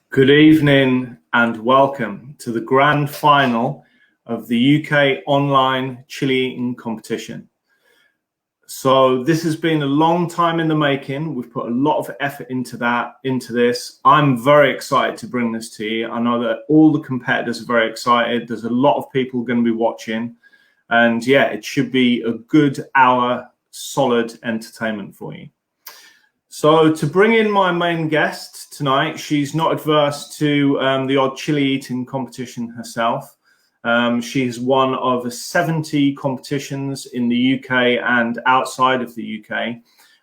Good evening and welcome to the grand final of the UK online chili eating competition. So this has been a long time in the making. We've put a lot of effort into this. I'm very excited to bring this to you. I know that all the competitors are very excited. There's a lot of people going to be watching, and yeah, it should be a good hour solid entertainment for you. So to bring in my main guest tonight, she's not adverse to the odd chili eating competition herself. She's one of 70 competitions in the UK and outside of the UK.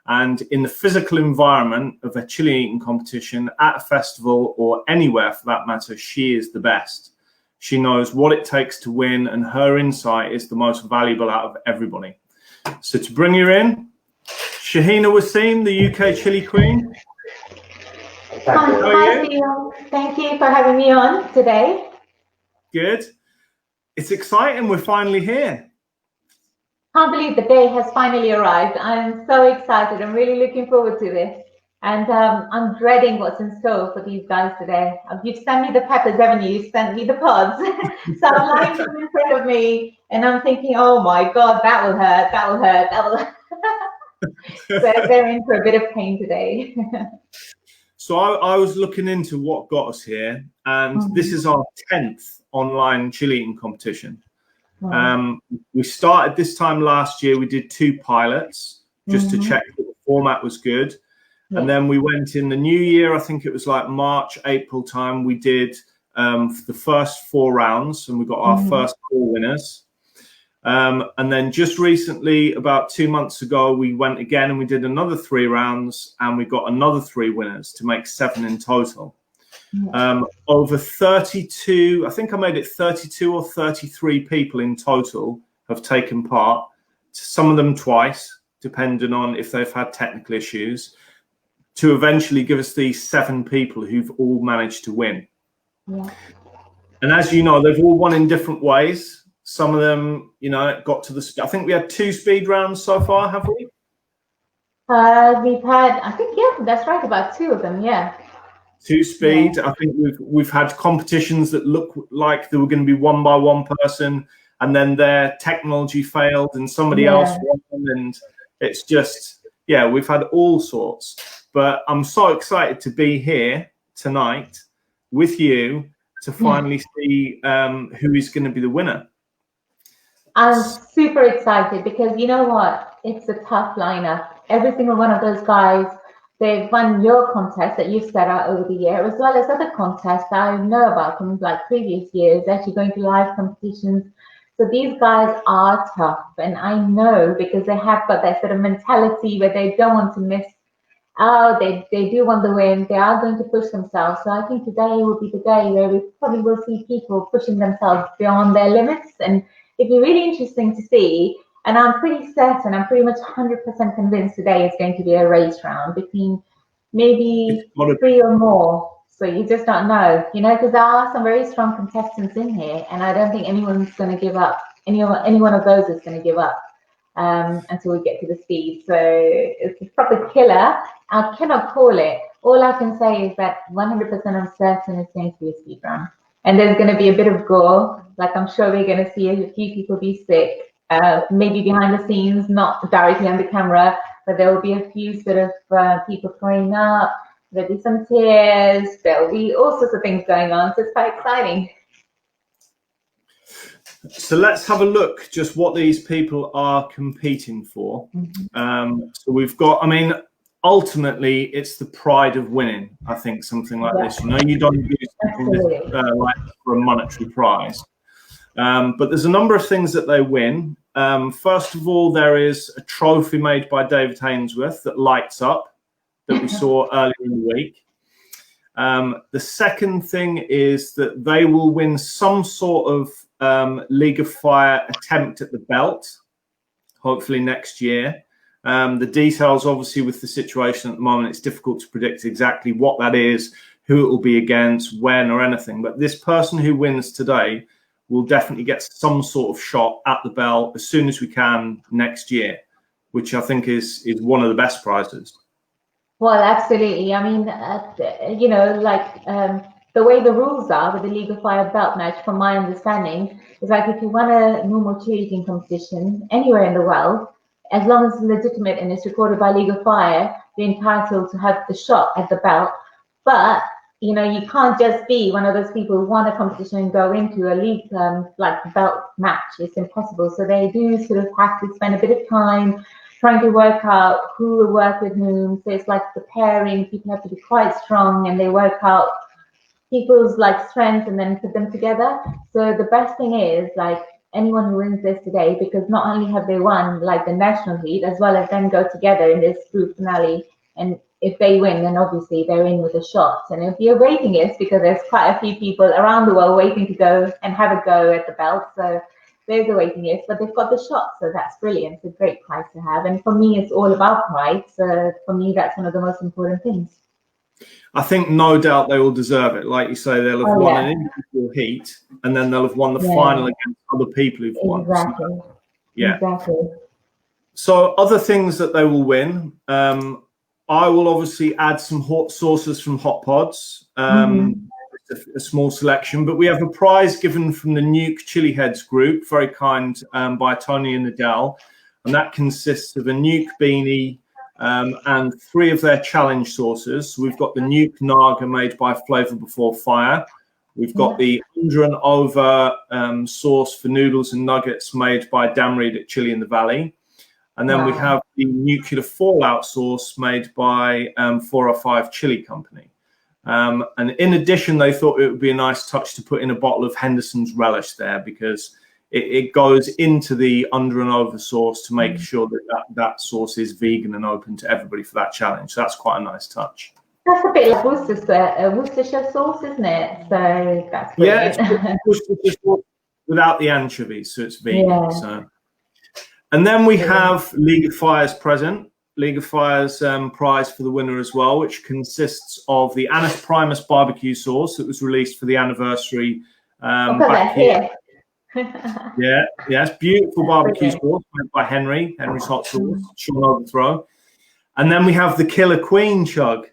And in the physical environment of a chili eating competition at a festival or anywhere for that matter, she is the best. She knows what it takes to win, and her insight is the most valuable out of everybody. So to bring her in, Shahina Wasim, the UK Chili Queen. Hi, Theo. Thank you for having me on today. Good. It's exciting. We're finally here. Can't believe the day has finally arrived. I'm so excited. I'm really looking forward to this. And I'm dreading what's in store for these guys today. You've sent me the peppers, haven't you? You've sent me the pods. So I'm lying them in front of me and I'm thinking, oh my God, that will hurt, that will hurt, that will hurt. So they're in for a bit of pain today. So I was looking into what got us here, and this is our 10th online chili eating competition. We started this time last year. We did 2 pilots just to check that the format was good. And then we went in the new year, I think it was like March, April time, we did the first 4 rounds, and we got our first 4 winners. And then just recently, about 2 months ago, we went again and we did another 3 rounds, and we got another 3 winners to make 7 in total. Over 32, I think I made it 32 or 33 people in total have taken part, some of them twice, depending on if they've had technical issues, to eventually give us these 7 people who've all managed to win. And as you know, they've all won in different ways. Some of them, you know, got to the, I think we had 2 speed rounds so far, have we? We've had, I think, yeah, that's right, about 2 of them, yeah. 2 speed. I think we've had competitions that look like they were going to be won by one person, and then their technology failed and somebody else won, and it's just, yeah, we've had all sorts. But I'm so excited to be here tonight with you to finally see who is going to be the winner. I'm super excited because you know what? It's a tough lineup. Every single one of those guys, they've won your contest that you've set out over the year, as well as other contests I know about from like previous years, actually going to live competitions. So these guys are tough, and I know because they have got that sort of mentality where they don't want to miss out. They do want the win. They are going to push themselves. So I think today will be the day where we probably will see people pushing themselves beyond their limits, and it'd be really interesting to see. And I'm pretty certain, I'm pretty much 100% convinced today is going to be a race round between maybe 3 or more. So you just don't know, you know, because there are some very strong contestants in here, and I don't think anyone's going to give up. Any one of those is going to give up until we get to the speed. So it's a proper killer. I cannot call it. All I can say is that 100% I'm certain it's going to be a speed round. And there's going to be a bit of gore. Like I'm sure we're going to see a few people be sick, maybe behind the scenes, not directly on the camera, but there will be a few sort of people throwing up. There'll be some tears. There'll be all sorts of things going on. So it's quite exciting. So let's have a look just what these people are competing for. So we've got, I mean, ultimately, it's the pride of winning. I think something like this, you know, you don't do something like for a monetary prize. But there's a number of things that they win. First of all, there is a trophy made by David Hainsworth that lights up that we saw earlier in the week. The second thing is that they will win some sort of League of Fire attempt at the belt, hopefully next year. The details, obviously, with the situation at the moment, it's difficult to predict exactly what that is, who it will be against, when, or anything. But this person who wins today will definitely get some sort of shot at the belt as soon as we can next year, which I think is one of the best prizes. Well, absolutely. I mean, you know, like the way the rules are with the League of Fire belt match, from my understanding, is like if you won a normal cheerleading competition anywhere in the world, as long as it's legitimate and it's recorded by League of Fire, you're entitled to have the shot at the belt. But you know, you can't just be one of those people who won a competition and go into a league like belt match. It's impossible. So they do sort of have to spend a bit of time trying to work out who will work with whom. So it's like the pairing. People have to be quite strong, and they work out people's like strengths and then put them together. So the best thing is like anyone who wins this today, because not only have they won like the national heat, as well as then go together in this group finale. And if they win, then obviously they're in with a shot. And it'll be a waiting list because there's quite a few people around the world waiting to go and have a go at the belt. So there's a waiting list, but they've got the shot. So that's brilliant. It's a great prize to have. And for me, it's all about pride. So for me, that's one of the most important things. I think no doubt they will deserve it. Like you say, they'll have won an individual heat, and then they'll have won the final against other people who've won. Exactly. So, yeah. Exactly. So other things that they will win. I will obviously add some hot sauces from Hot Pods, a small selection, but we have a prize given from the Chilli-heads group, very kind, by Tony and Adele, and that consists of a Nuke beanie and 3 of their challenge sauces. We've got the Nuke Naga made by Flavor Before Fire. We've got the Under and Over sauce for noodles and nuggets made by Dan Reed at Chili in the Valley. And then we have the Nuclear Fallout sauce made by 405 Chili Company. And in addition, they thought it would be a nice touch to put in a bottle of Henderson's Relish there, because it goes into the Under and Over sauce to make sure that sauce is vegan and open to everybody for that challenge. So that's quite a nice touch. That's a bit like Worcestershire sauce, isn't it? So that's brilliant. Yeah, it's Worcestershire sauce without the anchovies, so it's vegan. Yeah. So. And then we have League of Fire's present. League of Fire's prize for the winner as well, which consists of the Annis Primus barbecue sauce that was released for the anniversary back here. Yes, beautiful barbecue sauce made by Henry's Hot Sauce, Sean Overthrow. And then we have the Killer Queen Chug,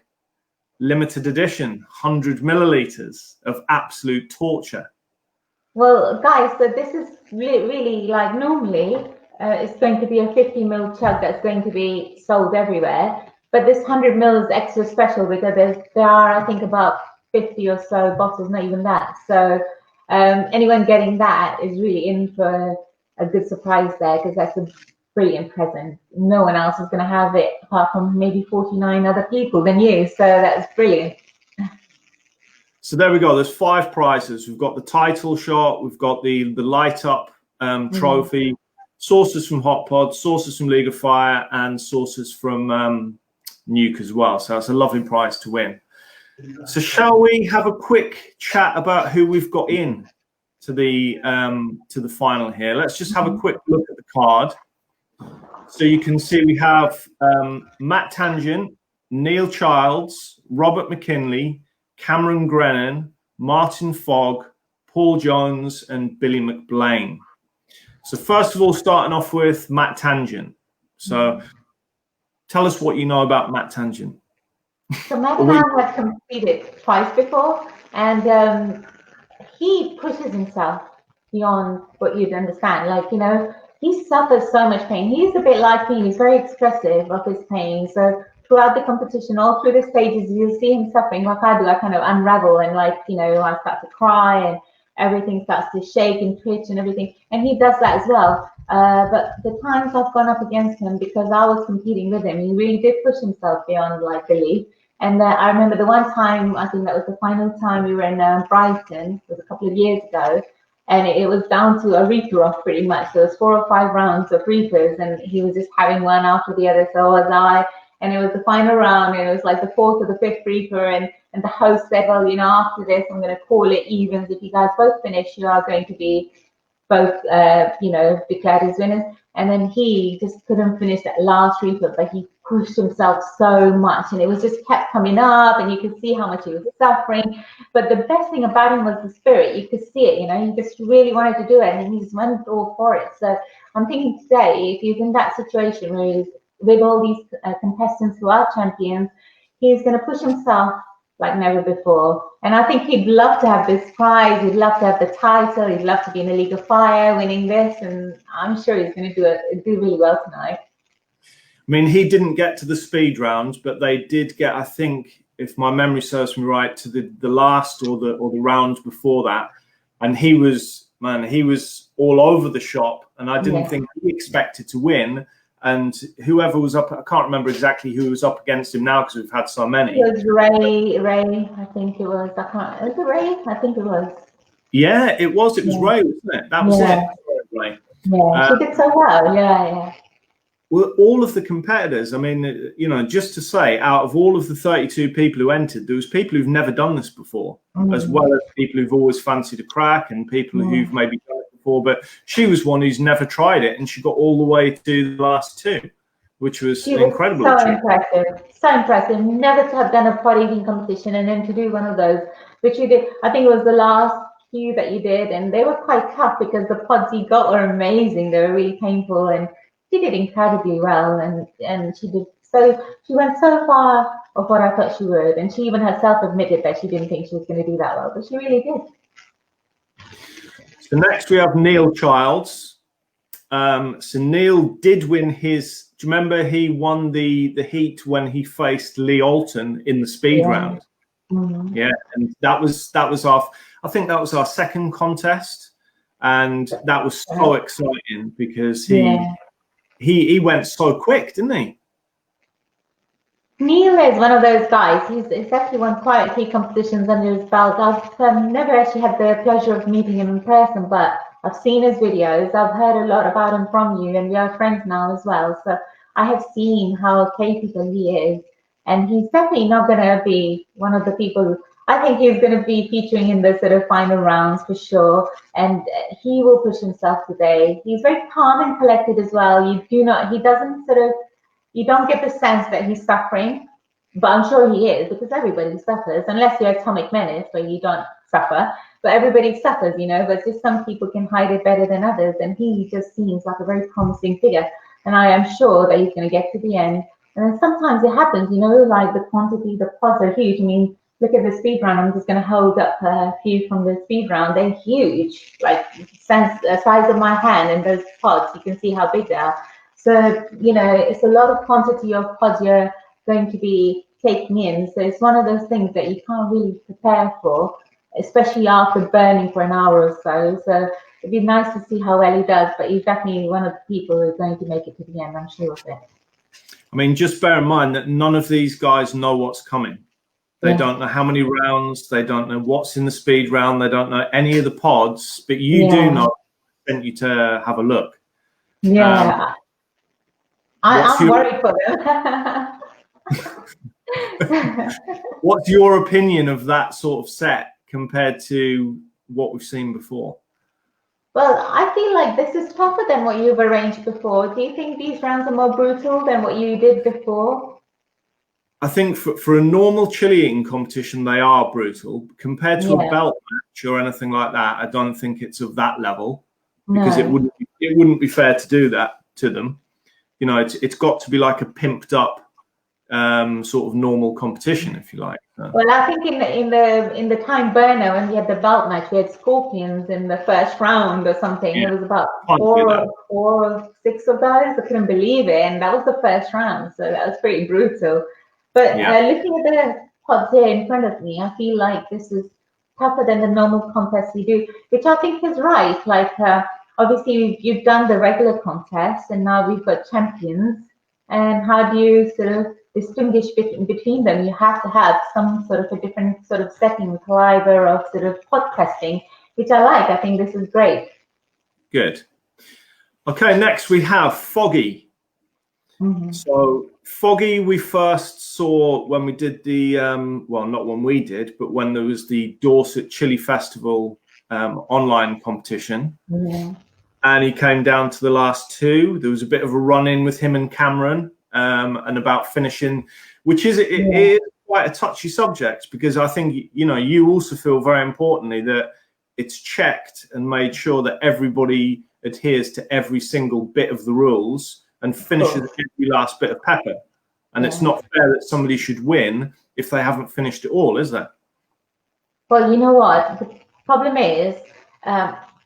limited edition, 100 milliliters of absolute torture. Well, guys, so this is really like normally it's going to be a 50 ml chug that's going to be sold everywhere. But this 100 ml is extra special because there are, I think, about 50 or so bottles, not even that. So anyone getting that is really in for a good surprise there, because that's a brilliant present. No one else is going to have it apart from maybe 49 other people than you. So that's brilliant. So there we go. There's 5 prizes. We've got the title shot. We've got the light up trophy. Sauces from Hot Pod, sauces from League of Fire, and sauces from Nuke as well. So it's a lovely prize to win. So shall we have a quick chat about who we've got in to the final here? Let's just have a quick look at the card. So you can see we have Matt Tangent, Neil Childs, Robert McKinley, Cameron Grennan, Martin Fogg, Paul Jones, and Billy McBlain. So first of all, starting off with Matt Tangent. So tell us what you know about Matt Tangent. So Matt and I have competed twice before, and he pushes himself beyond what you'd understand. Like, you know, he suffers so much pain. He's a bit like me. He's very expressive of his pain. So throughout the competition, all through the stages, you'll see him suffering like I do. I kind of unravel and, like, you know, I start to cry and everything starts to shake and twitch and everything, and he does that as well. But the times I've gone up against him, because I was competing with him, he really did push himself beyond like belief. And I remember the one time, I think that was the final time we were in Brighton, it was a couple of years ago, and it was down to a reaper off pretty much. So it was 4 or 5 rounds of reapers, and he was just having one after the other. So was I. And it was the final round, and it was like the 4th or the 5th reaper, and the host said, well, you know, after this, I'm going to call it evens. If you guys both finish, you are going to be both, you know, declared as winners. And then he just couldn't finish that last reaper, but he pushed himself so much, and it was just kept coming up, and you could see how much he was suffering. But the best thing about him was the spirit. You could see it, you know, he just really wanted to do it, and he just went all for it. So I'm thinking today, if he's in that situation where he's with all these contestants who are champions, he's going to push himself like never before. And I think he'd love to have this prize. He'd love to have the title. He'd love to be in the League of Fire winning this. And I'm sure he's going to do really well tonight. I mean, he didn't get to the speed rounds, but they did get, I think, if my memory serves me right, to the last or the rounds before that. And he was all over the shop. And I didn't think he expected to win. And whoever was up, I can't remember exactly who was up against him now because we've had so many. It was Ray, I think it was. Was it Ray? I think it was. Yeah, it was. It was Ray, wasn't it? That was it. Ray. Yeah, she did so well. Yeah. Well, all of the competitors, I mean, you know, just to say, out of all of the 32 people who entered, there was people who've never done this before, as well as people who've always fancied a crack and people who've maybe done it before. But she was one who's never tried it, and she got all the way to the last two, which was incredible. So impressive. So impressive. Never to have done a pod eating competition and then to do one of those, which you did. I think it was the last few that you did, and they were quite tough because the pods you got were amazing. They were really painful, and she did incredibly well, and she went so far of what I thought she would, and she even herself admitted that she didn't think she was going to do that well, but she really did. So next we have NEUKChilli. So Neil did win his. Do you remember he won the heat when he faced Lee Alton in the speed round? Yeah, and that was our. I think that was our second contest, and that was so exciting because he went so quick, didn't he? Neil is one of those guys. He's actually won quite a few competitions under his belt. I've never actually had the pleasure of meeting him in person, but I've seen his videos. I've heard a lot about him from you, and we are friends now as well. So I have seen how capable he is, and he's definitely not going to be one of the people. I think he's going to be featuring in the sort of final rounds for sure, and he will push himself today. He's very calm and collected as well. You don't get the sense that he's suffering, but I'm sure he is, because everybody suffers, unless you're Atomic Menace where you don't suffer, but everybody suffers, you know, but just some people can hide it better than others, and he just seems like a very promising figure, and I am sure that he's going to get to the end. And then sometimes it happens, you know, like the pods are huge. I mean, look at the speed round. I'm just going to hold up a few from the speed round. They're huge, like the size of my hand, and those pods, you can see how big they are. So, you know, it's a lot of quantity of pods you're going to be taking in. So it's one of those things that you can't really prepare for, especially after burning for an hour or so. So it'd be nice to see how well he does, but he's definitely one of the people who's going to make it to the end, I'm sure of it. I mean, just bear in mind that none of these guys know what's coming. They don't know how many rounds. They don't know what's in the speed round. They don't know any of the pods, but you do know. I sent you to have a look. Yeah. I'm worried for them. What's your opinion of that sort of set compared to what we've seen before? Well, I feel like this is tougher than what you've arranged before. Do you think these rounds are more brutal than what you did before? I think for a normal chili eating competition, they are brutal. Compared to a belt match or anything like that, I don't think it's of that level, because it wouldn't be fair to do that to them. You know, it's got to be like a pimped up sort of normal competition, if you like. Well, I think in the time burner when we had the belt match, we had scorpions in the first round or something. Yeah. There was about four or six of those. I couldn't believe it, and that was the first round, so that was pretty brutal. But looking at the pods here in front of me, I feel like this is tougher than the normal contest we do, which I think is right. Like, obviously, you've done the regular contest, and now we've got champions. And how do you sort of distinguish between them? You have to have some sort of a different sort of setting, caliber of sort of podcasting, which I like. I think this is great. Good. Okay, next we have Foggy. So Foggy we first saw when we did the, well, not when we did, but when there was the Dorset Chili Festival online competition. Yeah. And he came down to the last two. There was a bit of a run-in with him and Cameron and about finishing, which is, it is quite a touchy subject, because I think, you know, you also feel very importantly that it's checked and made sure that everybody adheres to every single bit of the rules and finishes every last bit of pepper. And it's not fair that somebody should win if if they haven't finished it all, is there? Well, you know what? The problem is,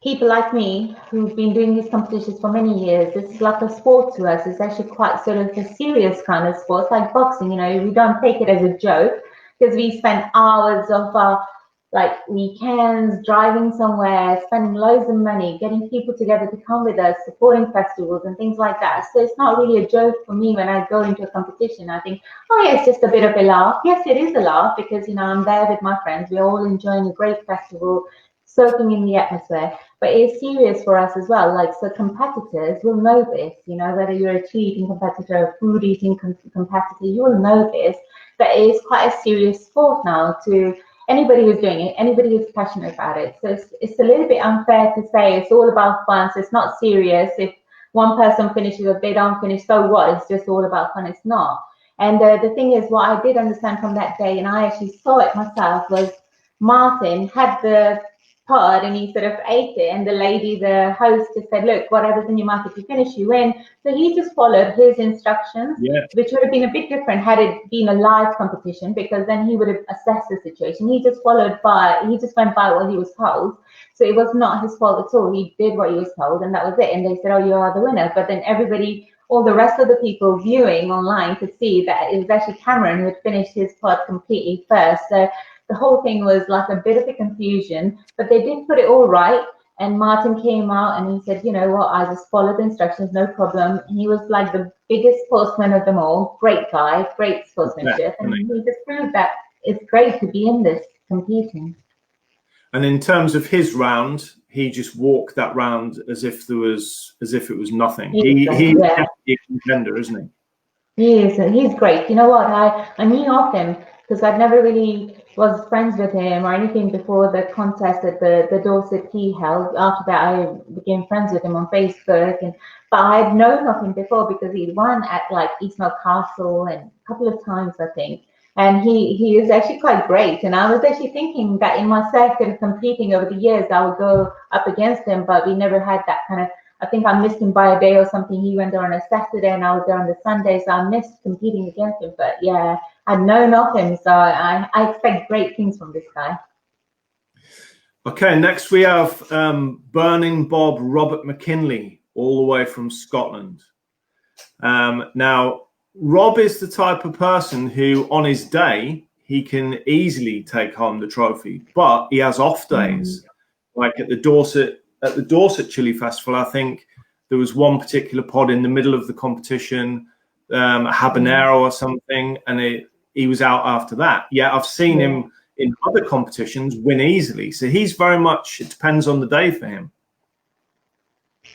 people like me who've been doing these competitions for many years, it's like a sport to us. It's actually quite sort of a serious kind of sport. It's like boxing, you know, we don't take it as a joke because we spend hours of our like weekends driving somewhere, spending loads of money, getting people together to come with us, supporting festivals and things like that. So it's not really a joke for me when I go into a competition. I think, oh yeah, it's just a bit of a laugh. Yes, it is a laugh because, you know, I'm there with my friends. We're all enjoying a great festival, soaking in the atmosphere. But it's serious for us as well. Like, so competitors will know this, you know, whether you're a cheating eating competitor, a food eating competitor, you will know this, that it is quite a serious sport now to anybody who's doing it, anybody who's passionate about it. So it's a little bit unfair to say it's all about fun, so it's not serious. If one person finishes, if they don't finish, so what? It's just all about fun. It's not. And the thing is, what I did understand from that day, and I actually saw it myself, was Martin had the pod and he sort of ate it, and the lady, the host, just said, look, whatever's in your mouth, if you finish, you win. So he just followed his instructions, which would have been a bit different had it been a live competition, because then he would have assessed the situation. He just went by what he was told. So it was not his fault at all. He did what he was told, and that was it. And they said, oh, you are the winner. But then everybody, all the rest of the people viewing online could see that it was actually Cameron who had finished his pod completely first. So the whole thing was like a bit of a confusion, but they did put it all right. And Martin came out and he said, you know what, I just followed the instructions, no problem. And he was like the biggest sportsman of them all. Great guy, great sportsmanship. And he just proved that it's great to be in this competing. And in terms of his round, he just walked that round as if it was nothing. He's definitely a contender, isn't he? He's great. You know what? I knew of him because I'd never really was friends with him or anything before the contest at the Dorset he held. After that, I became friends with him on Facebook, but I had known of him before because he won at like Eastmount Castle and a couple of times, I think. And he is actually quite great. And I was actually thinking that in my circuit of competing over the years, I would go up against him, but we never had that kind of. I think I missed him by a day or something. He went there on a Saturday and I was there on the Sunday, so I missed competing against him. But yeah, I'd known of him, so I expect great things from this guy. Okay, next we have Burning Bob Robert McKinley, all the way from Scotland. Now, Rob is the type of person who, on his day, he can easily take home the trophy, but he has off days, like at the Dorset Chili Festival. I think there was one particular pod in the middle of the competition, Habanero or something, and he was out after that. Yeah, I've seen him in other competitions win easily. So he's very much, it depends on the day for him.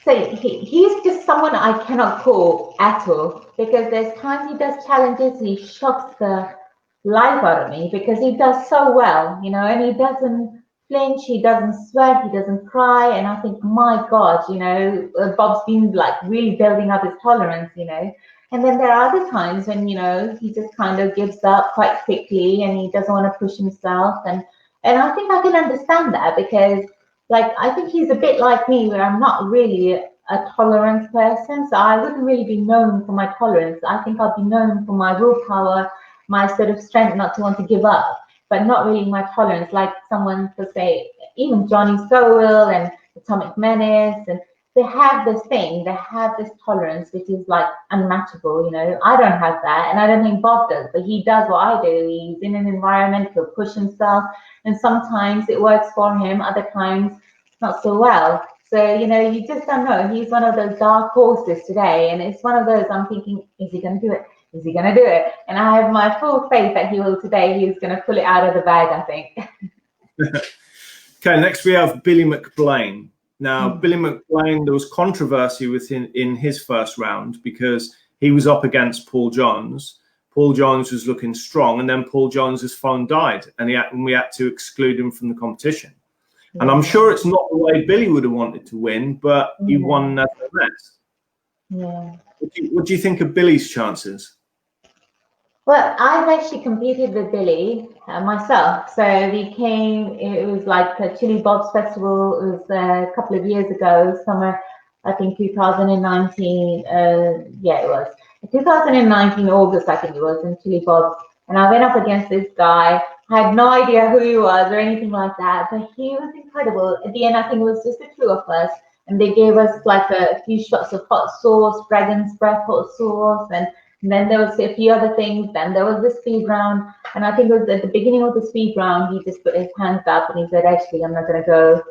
So he's just someone I cannot call at all, because there's times he does challenges, he shocks the life out of me because he does so well, you know, and he doesn't flinch, he doesn't sweat, he doesn't cry. And I think, my God, you know, Bob's been like really building up his tolerance, you know. And then there are other times when, you know, he just kind of gives up quite quickly and he doesn't want to push himself. And I think I can understand that because, like, I think he's a bit like me where I'm not really a tolerance person. So I wouldn't really be known for my tolerance. I think I'll be known for my willpower, my sort of strength not to want to give up, but not really my tolerance. Like someone to say, even Johnny Sowell and Atomic Menace, and they have this thing, they have this tolerance which is like unmatchable, you know. I don't have that, and I don't think Bob does, but he does what I do. He's in an environment, he'll push himself, and sometimes it works for him, other times not so well. So, you know, you just don't know. He's one of those dark horses today, and it's one of those I'm thinking, is he going to do it? Is he going to do it? And I have my full faith that he will today. He's going to pull it out of the bag, I think. Okay, next we have Billy McBlain. Now, Billy McBlain, there was controversy in his first round because he was up against Paul Jones. Paul Jones was looking strong, and then Paul Jones's phone died, and we had to exclude him from the competition. And I'm sure it's not the way Billy would have wanted to win, but he won nevertheless. Yeah. What do you think of Billy's chances? Well, I've actually competed with Billy myself. So it was like a Chili Bob's Festival. It was a couple of years ago, summer, I think 2019. Yeah, it was 2019 August, I think it was, in Chili Bob's. and I went up against this guy. I had no idea who he was or anything like that, but he was incredible. At the end, I think it was just the two of us, and they gave us like a few shots of hot sauce, dragon's breath hot sauce, and then there was a few other things. Then there was the speed round, and I think it was at the beginning of the speed round, he just put his hands up and he said, actually, I'm not going to go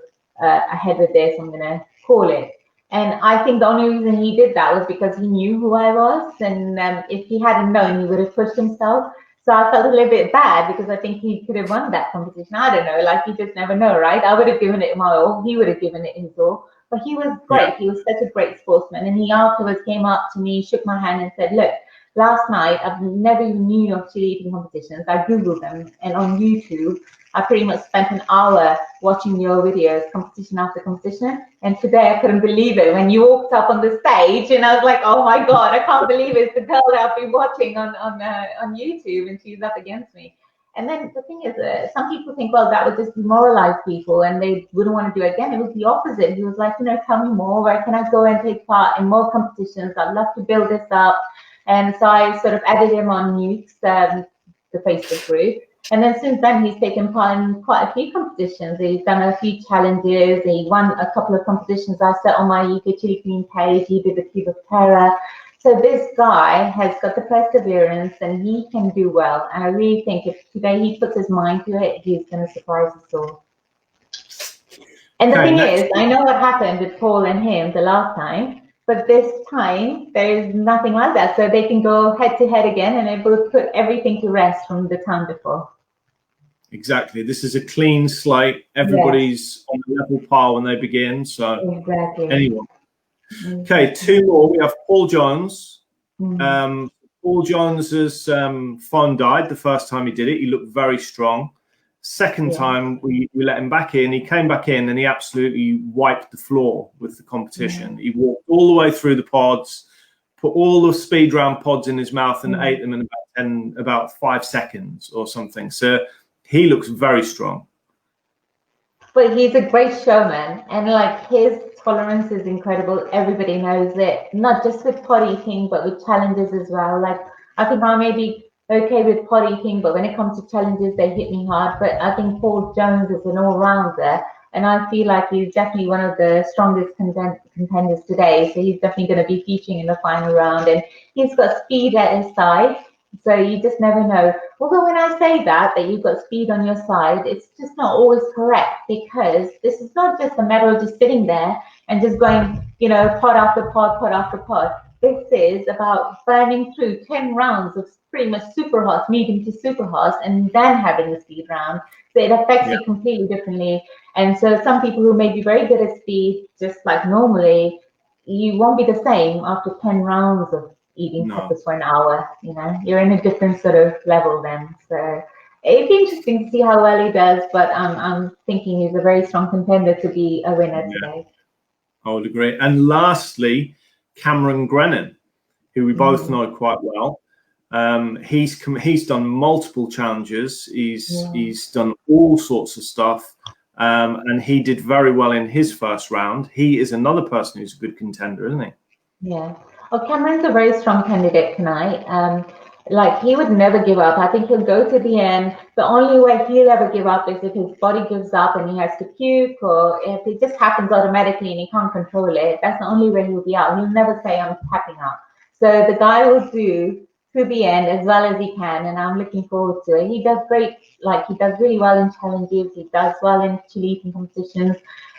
ahead with this, I'm going to call it. And I think the only reason he did that was because he knew who I was, and if he hadn't known, he would have pushed himself. So I felt a little bit bad because I think he could have won that competition. I don't know, like you just never know, right? I would have given it my all, he would have given it his all. But he was great. Yeah. He was such a great sportsman. And he afterwards came up to me, shook my hand and said, look, last night, I've never even knew of chili eating competitions. I Googled them, and on YouTube, I pretty much spent an hour watching your videos, competition after competition. And today I couldn't believe it when you walked up on the stage, and I was like, oh my God, I can't believe it's the girl that I've been watching on YouTube, and she's up against me. And then the thing is, some people think, well, that would just demoralize people and they wouldn't want to do it again. It was the opposite. He was like, you know, tell me more. Where can I go and take part in more competitions? I'd love to build this up. And so I sort of added him on NEUKChilli, the Facebook group. And then since then, he's taken part in quite a few competitions. He's done a few challenges. He won a couple of competitions I set on my NEUKChilli Queen page. He did the Cube of Terror. So this guy has got the perseverance and he can do well. And I really think if today he puts his mind to it, he's going to surprise us all. And the thing is, I know what happened with Paul and him the last time, but this time there is nothing like that. So they can go head to head again and it will put everything to rest from the time before. Exactly. This is a clean slate. Everybody's on a level par when they begin. So anyway. Okay, two more. We have Paul Jones. Paul Jones's phone died the first time he did it. He looked very strong. Second time we let him back in. He came back in and he absolutely wiped the floor with the competition. He walked all the way through the pods, put all the speed round pods in his mouth and ate them in about 5 seconds or something. So he looks very strong. But he's a great showman, and like his tolerance is incredible. Everybody knows it, not just with pod eating, but with challenges as well. Like I think I may be okay with pod eating, but when it comes to challenges, they hit me hard. But I think Paul Jones is an all-rounder, and I feel like he's definitely one of the strongest contenders today. So he's definitely going to be featuring in the final round, and he's got speed at his side. So you just never know. Although when I say that you've got speed on your side, it's just not always correct, because this is not just a matter of just sitting there and just going, you know, pod after pod, pod after pod. This is about burning through 10 rounds of pretty much super hot, medium to super hot, and then having a speed round. So it affects you completely differently. And so some people who may be very good at speed, just like normally, you won't be the same after 10 rounds of eating peppers for an hour. You know, you're in a different sort of level then. So it'd be interesting to see how well he does, but I'm thinking he's a very strong contender to be a winner today. I would agree. And lastly, Cameron Grennan, who we both know quite well. He's done multiple challenges. He's done all sorts of stuff. And he did very well in his first round. He is another person who's a good contender, isn't he? Yeah. Well, Cameron's a very strong candidate tonight. Like he would never give up. I think he'll go to the end. The only way he'll ever give up is if his body gives up and he has to puke, or if it just happens automatically and he can't control it. That's the only way he'll be out. He'll never say, I'm tapping out. So the guy will do to the end as well as he can, and I'm looking forward to it. He does great. Like he does really well in challenges. He does well in chili eating competitions.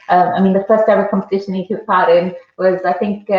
I mean, the first ever competition he took part in was, I think,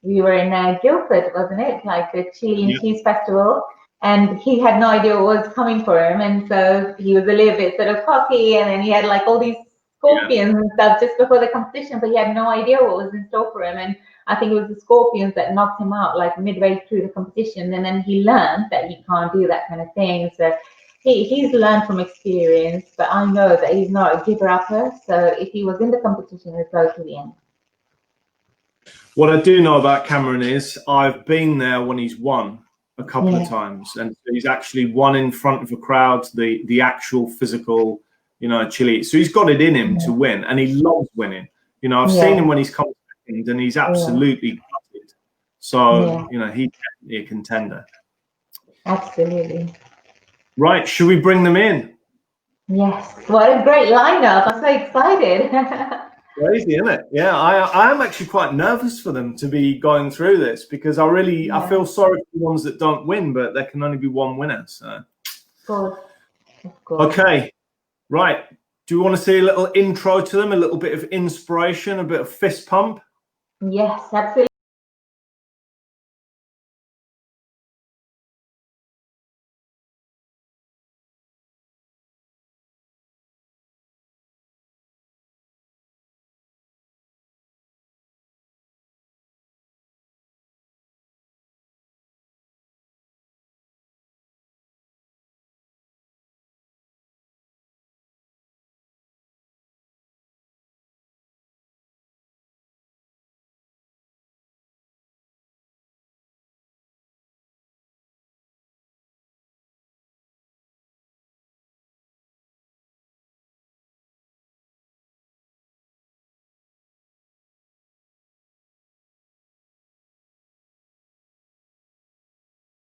we were in Guildford, wasn't it? Like the chili and cheese festival. And he had no idea what was coming for him. And so he was a little bit sort of cocky. And then he had like all these scorpions and stuff just before the competition, but he had no idea what was in store for him. And I think it was the scorpions that knocked him out like midway through the competition. And then he learned that he can't do that kind of thing. So he's learned from experience, but I know that he's not a giver-upper. So if he was in the competition, he'd go to the end. What I do know about Cameron is I've been there when he's won a couple of times, and he's actually won in front of a crowd, the actual physical, you know, chili. So he's got it in him to win, and he loves winning. You know, I've seen him when he's come second, and he's absolutely gutted. So, you know, he's definitely a contender. Absolutely. Right, should we bring them in? Yes, what a great lineup. I'm so excited. Crazy, isn't it? Yeah, I am actually quite nervous for them to be going through this because I feel sorry for the ones that don't win, but there can only be one winner. So, Of course. Okay, right. Do you want to see a little intro to them, a little bit of inspiration, a bit of fist pump? Yes, absolutely.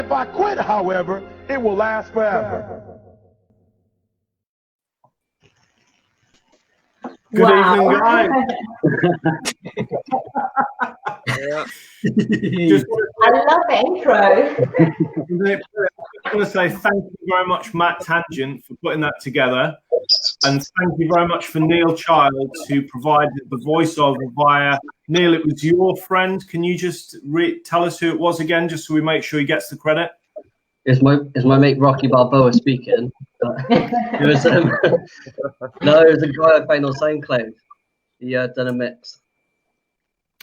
If I quit, however, it will last forever. Good evening, guys. I love the intro. I want to say thank you very much, Matt Tangent, for putting that together. And thank you very much for Neil Childs, who provided the voiceover via... Neil, it was your friend. Can you just tell us who it was again, just so we make sure he gets the credit? It's my mate Rocky Balboa speaking. It was no, it was a guy I found on SoundCloud. He done a mix.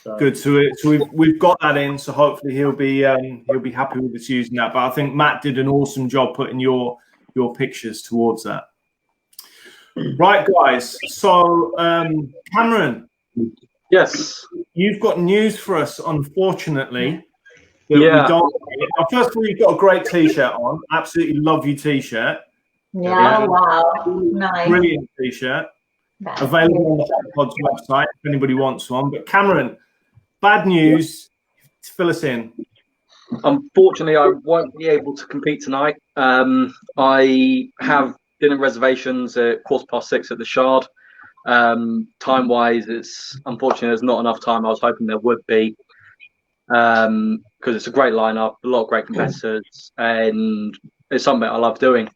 So. Good. So we've got that in. So hopefully he'll be happy with us using that. But I think Matt did an awesome job putting your pictures towards that. Right, guys. So Cameron. Yes. You've got news for us, unfortunately. Yeah. First of all, you've got a great T-shirt on. Absolutely love your T-shirt. Yeah, wow. Nice. Brilliant T-shirt. That's Available on the Pod's website if anybody wants one. But Cameron, bad news. Fill us in. Unfortunately, I won't be able to compete tonight. I have dinner reservations at 6:15 at the Shard. Time-wise, it's unfortunately there's not enough time. I was hoping there would be, because it's a great lineup, a lot of great competitors, and it's something I love doing.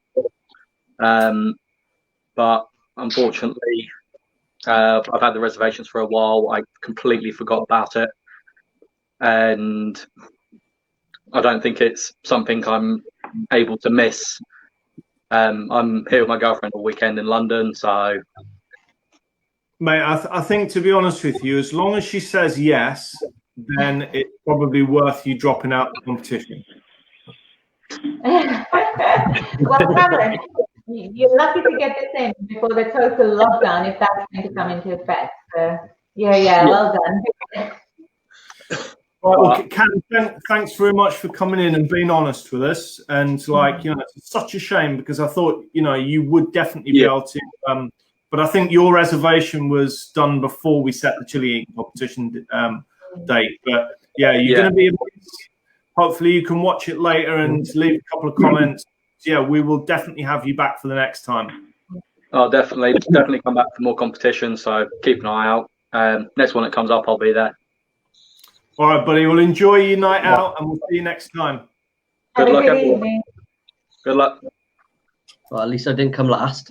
But unfortunately, I've had the reservations for a while. I completely forgot about it, and I don't think it's something I'm able to miss. I'm here with my girlfriend all weekend in London, so. Mate, I think, to be honest with you, as long as she says yes, then it's probably worth you dropping out the competition. Well, Cameron, you're lucky to get this in before the total lockdown, if that's going to come into effect. So, yeah, well done. Well, Cam, thanks very much for coming in and being honest with us. And it's such a shame because I thought, you would definitely be able to. But I think your reservation was done before we set the chili eating competition date. But yeah, you're going to be. Hopefully, you can watch it later and leave a couple of comments. Yeah, we will definitely have you back for the next time. Oh, definitely come back for more competition. So keep an eye out. Next one that comes up, I'll be there. All right, buddy. Well, enjoy your night out, and we'll see you next time. Good luck, everyone. Good luck. Well, at least I didn't come last.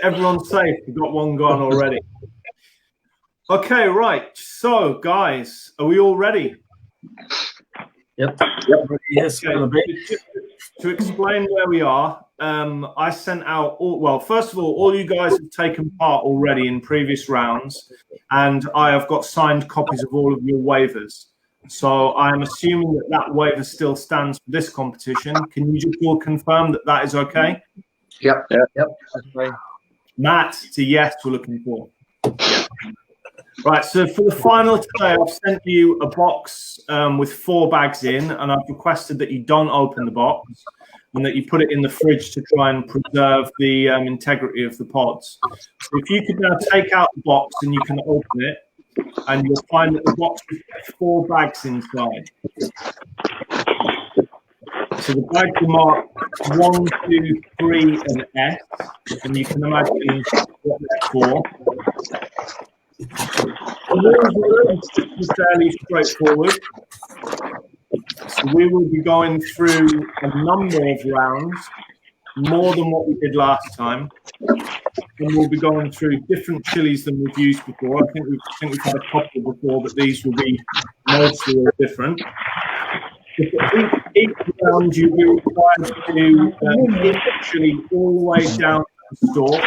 Everyone's safe. We've got one gone already. Okay, right. So, guys, are we all ready? Yep. Yes. Okay. To explain where we are, I sent out first of all you guys have taken part already in previous rounds, and I have got signed copies of all of your waivers. So I'm assuming that waiver still stands for this competition. Can you just all confirm that is okay? Yep. Okay. Matt, it's a yes we're looking for. Yeah. Right, so for the final today, I've sent you a box with 4 bags in, and I've requested that you don't open the box and that you put it in the fridge to try and preserve the integrity of the pods. So if you could now take out the box and you can open it, and you'll find that the box has 4 bags inside. So the bags are marked 1, 2, 3, and S, and you can imagine what they're for. The rules are fairly straightforward. So we will be going through a number of rounds, more than what we did last time. And we'll be going through different chilies than we've used before. I think we've had a couple before, but these will be mostly all different. Each round you will be required to hit the chili all the way down to the stalk,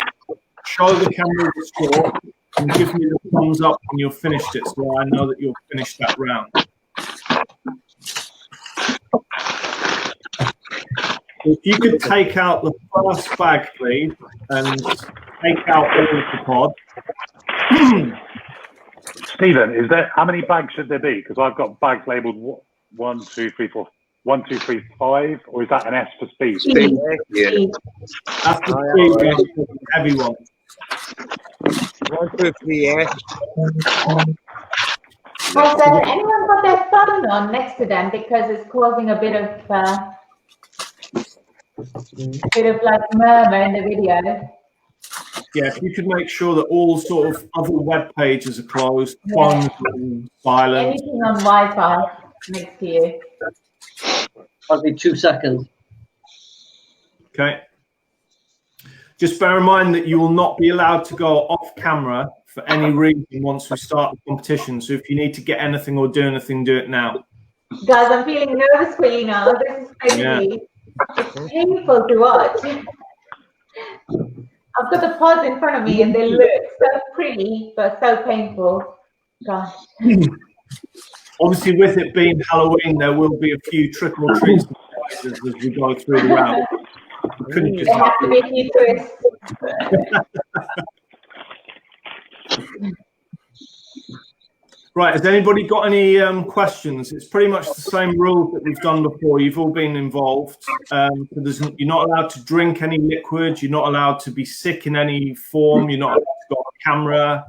show the camera the stalk, and give me the thumbs up when you've finished it, so I know that you've finished that round. If you could take out the first bag, please, and take out all of the pod. Stephen, is there how many bags should there be? Because I've got bags labelled 1, 2, 3, 4, 1, 2, 3, 5, or is that an S for speed? Yeah. That's the speed, heavy one. 1, 2, 3, S. Has anyone got their phone on next to them, because it's causing a bit of like murmur in the video? Yeah, if you could make sure that all sort of other web pages are closed, phones are silent. Anything on Wi-Fi next to you. I'll be 2 seconds. Okay. Just bear in mind that you will not be allowed to go off camera for any reason once we start the competition. So if you need to get anything or do anything, do it now. Guys, I'm feeling nervous for you now. This is crazy. Yeah. It's painful to watch. I've got the pods in front of me and they look so pretty, but so painful. Gosh. Obviously, with it being Halloween, there will be a few trick or treats as we go through the round. We couldn't just They have to make you twist. Right, has anybody got any questions? It's pretty much the same rules that we've done before. You've all been involved. So you're not allowed to drink any liquid. You're not allowed to be sick in any form. You're not allowed to go on camera.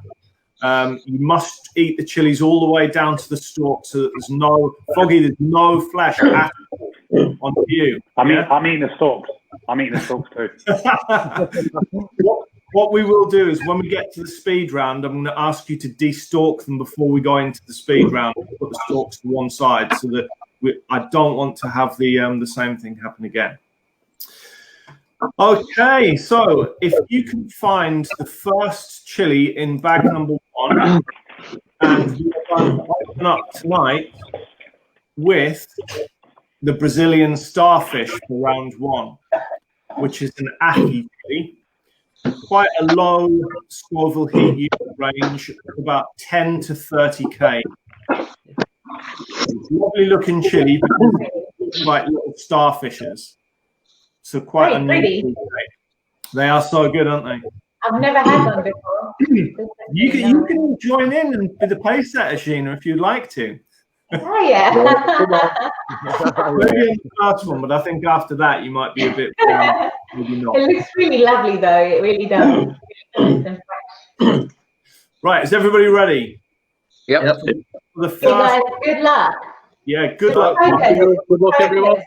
You must eat the chilies all the way down to the stalk, so that there's no flesh at all on you. I'm eating the stalks. I'm eating the stalks too. What we will do is when we get to the speed round, I'm going to ask you to de-stalk them before we go into the speed round. Put the stalks to one side so that I don't want to have the same thing happen again. Okay, so if you can find the first chili in bag number 1, and we're going to open up tonight with the Brazilian Starfish for round 1, which is an ackee chili. Quite a low Scoville heat unit range, about 10 to 30k. Lovely looking chili, like little starfishes. So quite unusual. They are so good, aren't they? I've never had one before. You can join in and be the pace setter, Sheena, if you'd like to. Oh yeah. Maybe in the first one, but I think after that you might be a bit maybe not. It looks really lovely though, it really does. Right, is everybody ready? Yep. For the So first, guys, good luck. yeah, good luck. Good luck, everyone.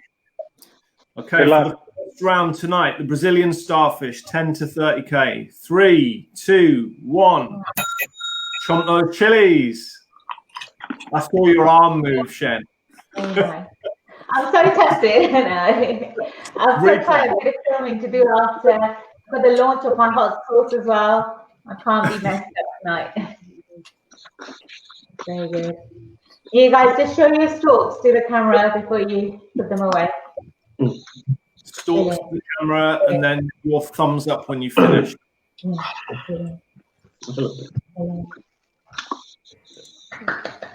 Okay, for the first round tonight, the Brazilian Starfish, 10 to 30k. 3, 2, 1. Chomp those chilies. I saw your arm move, Shen. Okay. I'm so tested. I've got quite a bit of filming to do after for the launch of my hot sauce as well. I can't be messed up tonight. Very good. You guys just show your stalks to the camera before you put them away. Stalks to the camera and then your thumbs up when you finish.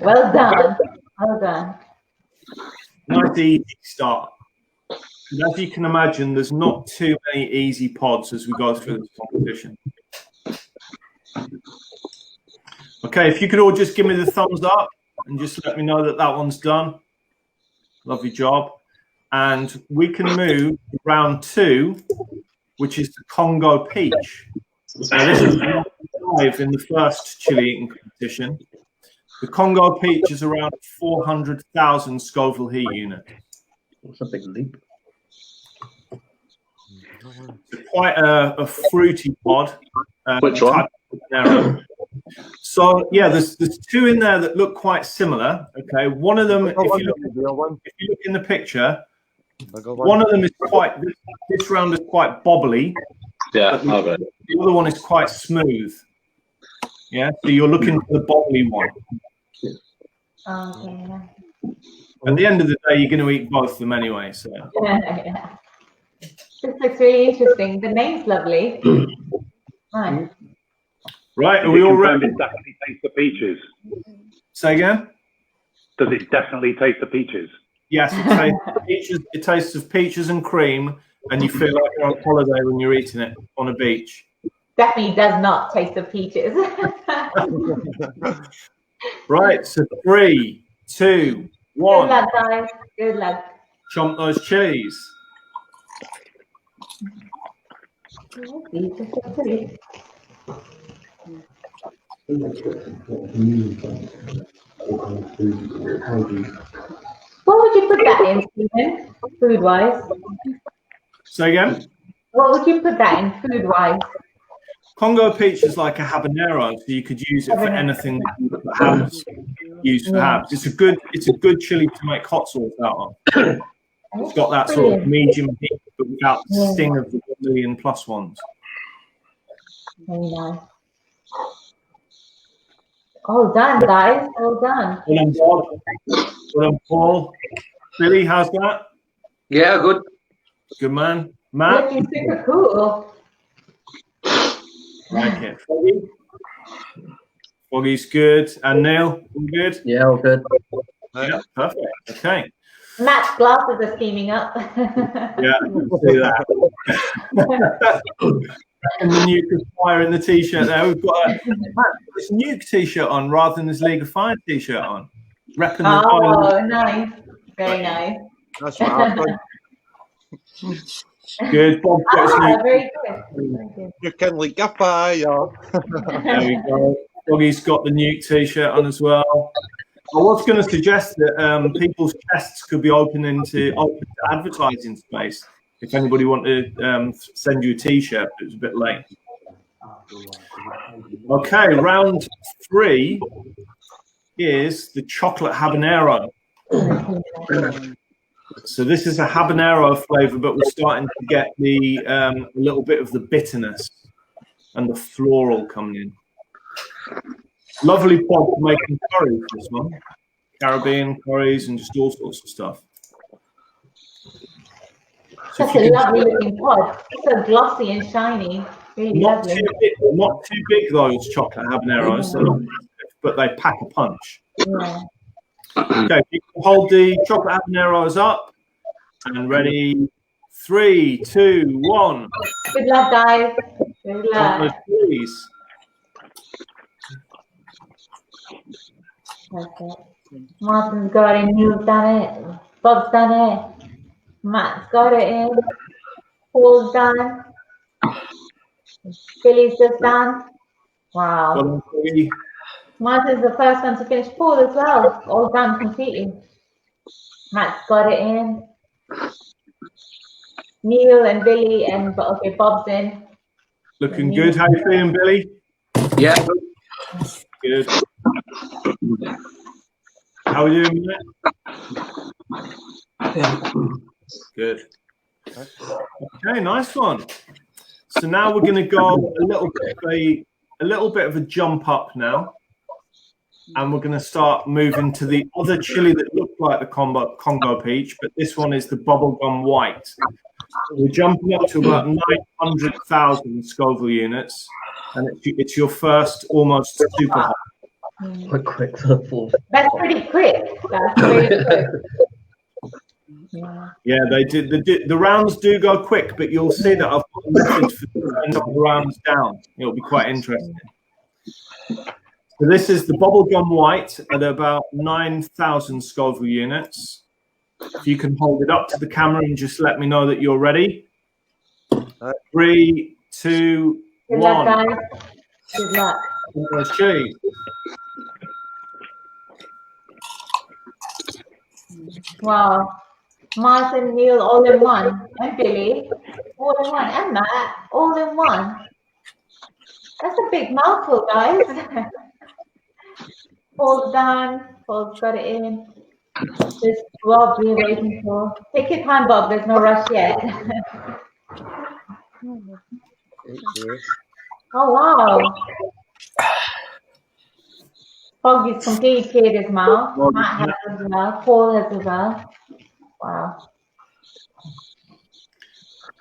Well done. Well done. Nice easy start. And as you can imagine, there's not too many easy pods as we go through this competition. Okay, if you could all just give me the thumbs up and just let me know that that one's done. Lovely job. And we can move to round 2, which is the Congo Peach. So this is live in the first chili eating competition. The Congo Peach is around 400,000 Scoville heat unit. That's a big leap. Quite a fruity pod. Which one? type of Habanero. So yeah, there's two in there that look quite similar. Okay, one of them, if you look in the picture, one of them is quite. This round is quite bobbly. Yeah, the other one is quite smooth. Yeah, so you're looking for the bobbly one. Okay. At the end of the day, you're going to eat both of them anyway. So. Yeah. This looks really interesting. The name's lovely. Nice. Right, are we all ready? It definitely tastes the peaches. Say again? Does it definitely taste the peaches? Yes, it tastes of peaches and cream, and you feel like you're on holiday when you're eating it on a beach. Definitely does not taste of peaches. Right, so 3, 2, 1. Good luck, guys. Good luck. Chomp those chilies. These are so pretty. What would you put that in, Stephen, food-wise? Say again? What would you put that in, food-wise? Congo Peach is like a habanero, so you could use it for anything that habs use for habs. It's a good chili to make hot sauce out of. It's got that sort of medium heat, but without the sting of the 1 million plus ones. Very nice. All done, guys. All done. Well done, Bob. Well done, Paul. Billy, how's that? Yeah, good. Good man. Matt? Looking super cool. Like it. Foggy? Foggy's good. And Neil, all good? Yeah, all good. Yeah, perfect. Okay. Matt's glasses are steaming up. Yeah, see that. And the Nuke of Fire in the t-shirt there. We've got this Nuke t-shirt on rather than this League of Fire t-shirt on. Repping oh, nice. Very nice. That's what happened. Good. Bob got his Nuke. Very good. You can leak a fire. There we go. Boggy's got the Nuke t-shirt on as well. I was going to suggest that people's chests could be open to advertising space. If anybody wanted to send you a t-shirt, it was a bit late. Okay, round 3 is the chocolate habanero. So this is a habanero flavor, but we're starting to get the a little bit of the bitterness and the floral coming in. Lovely pod for making curries, this one. Caribbean curries and just all sorts of stuff. So Such a lovely looking pod. So glossy and shiny. Really not lovely. not too big, those chocolate habaneros, but they pack a punch. Yeah. Okay, you can hold the chocolate habaneros up and ready. 3, 2, 1. Good luck, guys. Good luck. Please. Perfect. Martin's got it. Neil's done it. Bob's done it. Matt's got it in. Paul's done. Billy's just done. Wow. Martin's the first one to finish. Paul as well. All done completely. Matt's got it in. Neil and Billy and okay, Bob's in. Looking good. How you feeling, Billy? Yeah. Good. How are you doing, Matt? Good. Okay, nice one. So now we're going to go a little bit of a jump up now, and we're going to start moving to the other chili that looked like the Congo Peach, but this one is the bubblegum white. So we're jumping up to about 900,000 Scoville units, and it's your first almost super hot. Quick for the fourth. That's pretty quick. That's very quick. Yeah, they did. The rounds do go quick, but you'll see that I've got a method for turning the rounds down. It'll be quite interesting. So this is the bubblegum white at about 9,000 Scoville units. If you can hold it up to the camera and just let me know that you're ready. 3, 2, 1. Good luck, guys. Good luck. Chili. Wow. Martin, Neil, all in one, and Billy, all in one, and Matt, all in one. That's a big mouthful, guys. Paul's done. Paul's got it in. There's Bob we're waiting for. Take your time, Bob. There's no rush yet. Oh, wow. Foggy's completely cleared his mouth. Matt has as well. Paul has as well. Wow.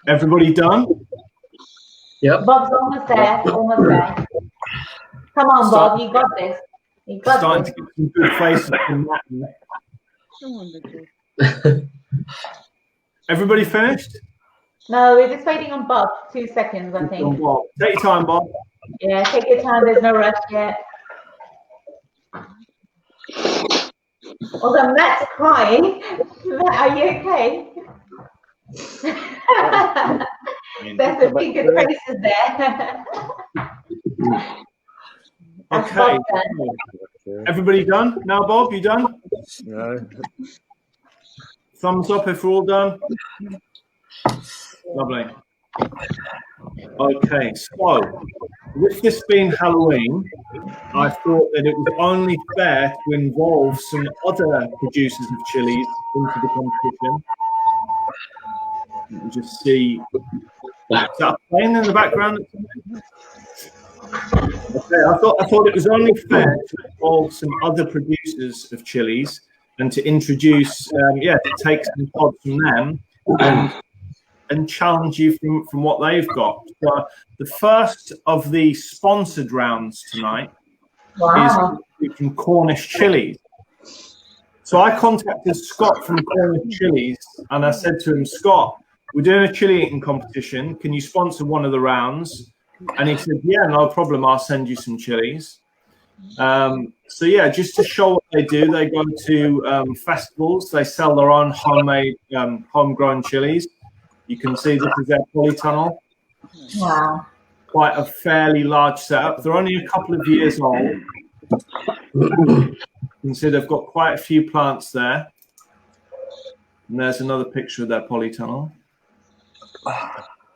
Everybody done? Yep. Bob's almost there. Almost there. Come on, Bob. You got this. You got Starting this. to get some good faces from Matt. Everybody finished? No, we're just waiting on Bob. 2 seconds, I think. Bob. Take your time, Bob. Yeah, take your time. There's no rush yet. Although Matt's crying. Matt, are you okay? There's a big good faces there. Okay. Everybody done? Now, Bob, you done? No. Thumbs up if we're all done. Lovely. Okay, so with this being Halloween, I thought that it was only fair to involve some other producers of chilies into the competition. Let me just see. Is that playing in the background? Okay, I thought it was only fair to involve some other producers of chilies and to introduce, to take some pods from them and challenge you from what they've got. So the first of the sponsored rounds tonight is from Cornish Chilies. So I contacted Scott from Cornish Chilies and I said to him, Scott, we're doing a chili eating competition. Can you sponsor one of the rounds? And he said, yeah, no problem. I'll send you some chilies. So yeah, just to show what they do, they go to festivals. They sell their own homemade, homegrown chilies. You can see this is their polytunnel. Wow. Quite a fairly large setup. They're only a couple of years old. You can see they've got quite a few plants there. And there's another picture of their polytunnel.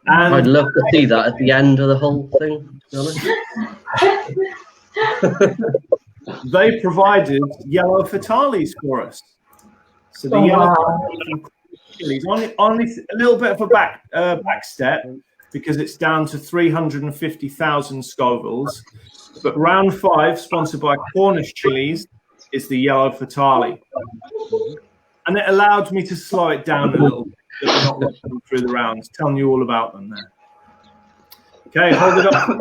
And I'd love to see that at the end of the whole thing, to be honest. they provided yellow Fatalis for us. So the yellow chilies, only a little bit of a back step because it's down to 350,000 Scovilles. But round 5, sponsored by Cornish Chilies, is the yellow Fatali. And it allowed me to slow it down a little bit. That we're not looking through the rounds, telling you all about them there. Okay, hold it up.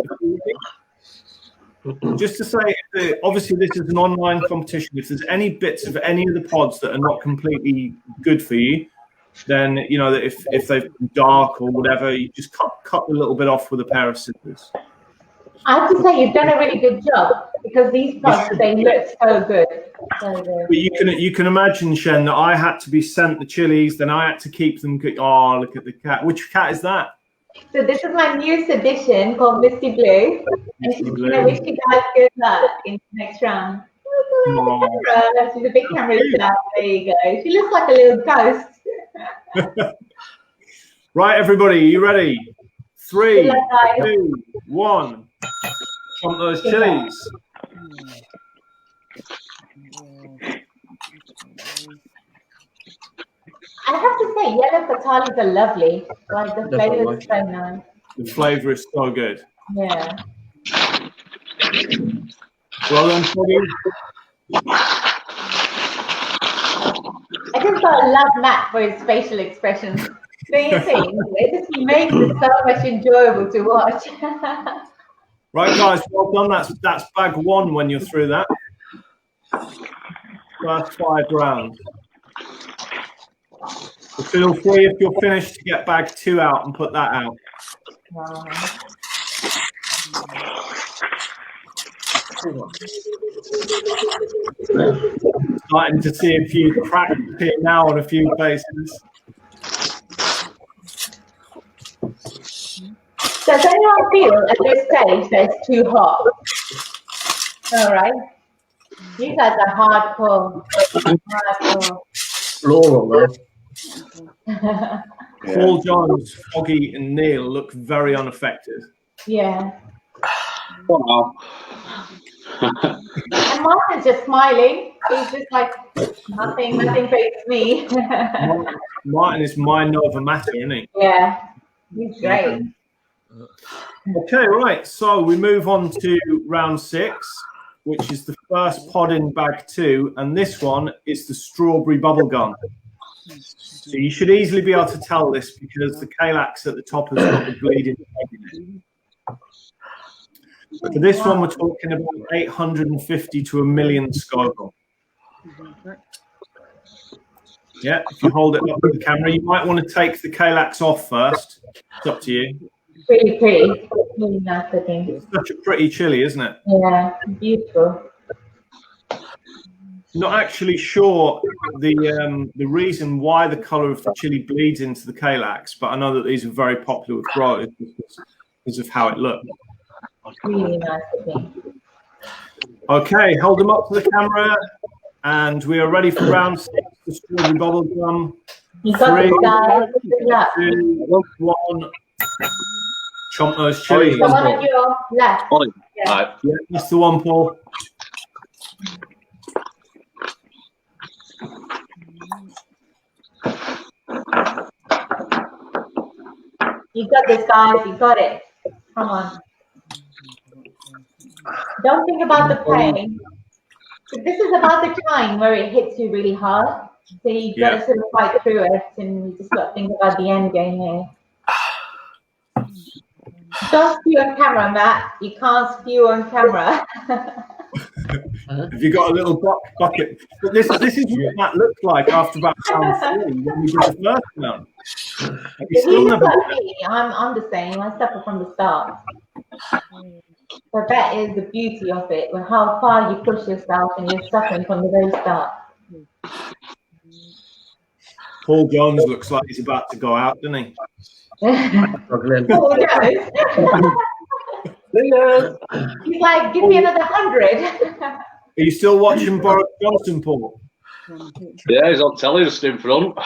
Just to say, obviously this is an online competition. If there's any bits of any of the pods that are not completely good for you, then you know that if they've been dark or whatever, you just cut a little bit off with a pair of scissors. I have to say you've done a really good job because these pods, they look so good. So good. But you can imagine, Shen, that I had to be sent the chilies, then I had to keep them. Oh, look at the cat. Which cat is that? So this is my newest edition called Misty Blue. Misty And Blue. I wish you guys good luck in the next round. Oh. She's a big camera. There you go. She looks like a little ghost. Right, everybody, you ready? 3, Good luck, guys. 2, 1. Chomp those chilies. I have to say, yellow Fatalis are lovely. Like the flavor is so nice. The flavour is so good. Yeah. Well done, Foggy. I just gotta love Matt for his facial expressions. Don't you think? It just makes it so much enjoyable to watch. Right, guys, well done. That's bag 1 when you're through that. First 5 rounds. So feel free if you're finished to get bag 2 out and put that out. Starting to see a few cracks here now on a few faces. Does anyone feel at this stage that it's too hot? All right. You guys are hardcore. Hardcore. Floral, though. Paul Jones, Foggy, and Neil look very unaffected. Yeah. Wow. And Martin's just smiling. He's just like, nothing fazes me. Martin is mind over matter, isn't he? Yeah, he's great. Okay, right. So we move on to round 6, which is the first pod in bag 2, and this one is the strawberry bubblegum. So you should easily be able to tell this because the Kalax at the top has got the bleeding egg in it. For this one, we're talking about 850 to 1 million Scoville. Yeah, if you hold it up to the camera, you might want to take the Kalax off first. It's up to you. Pretty. Really nice looking. It's such a pretty chili, isn't it? Yeah, beautiful. Not actually sure the reason why the colour of the chili bleeds into the Kalax, but I know that these are very popular with growers because of how it looks. Really nice looking. Okay, hold them up to the camera, and we are ready for round 6. The strawberry bubblegum. You got 3, this, guys. Good luck. 2, 1. Chomp those chilies. The one on your left. Yeah, that's the one, Paul. You got this, guys. You got it. Come on. Don't think about the pain. This is about the time where it hits you really hard. So you got to sort of fight through it, and you just got to think about the end game here. Don't spew on camera, Matt. You can't spew on camera. Have you got a little bucket? But this is what Matt looked like after about round 3 when we did the first round. I'm the same. I suffer from the start. But that is the beauty of it, when how far you push yourself and you're suffering from the very start. Paul Jones looks like he's about to go out, doesn't he? Paul Jones. He's like, give me another 100. Are you still watching Boris Johnson, Paul? Yeah, he's on telly just in front.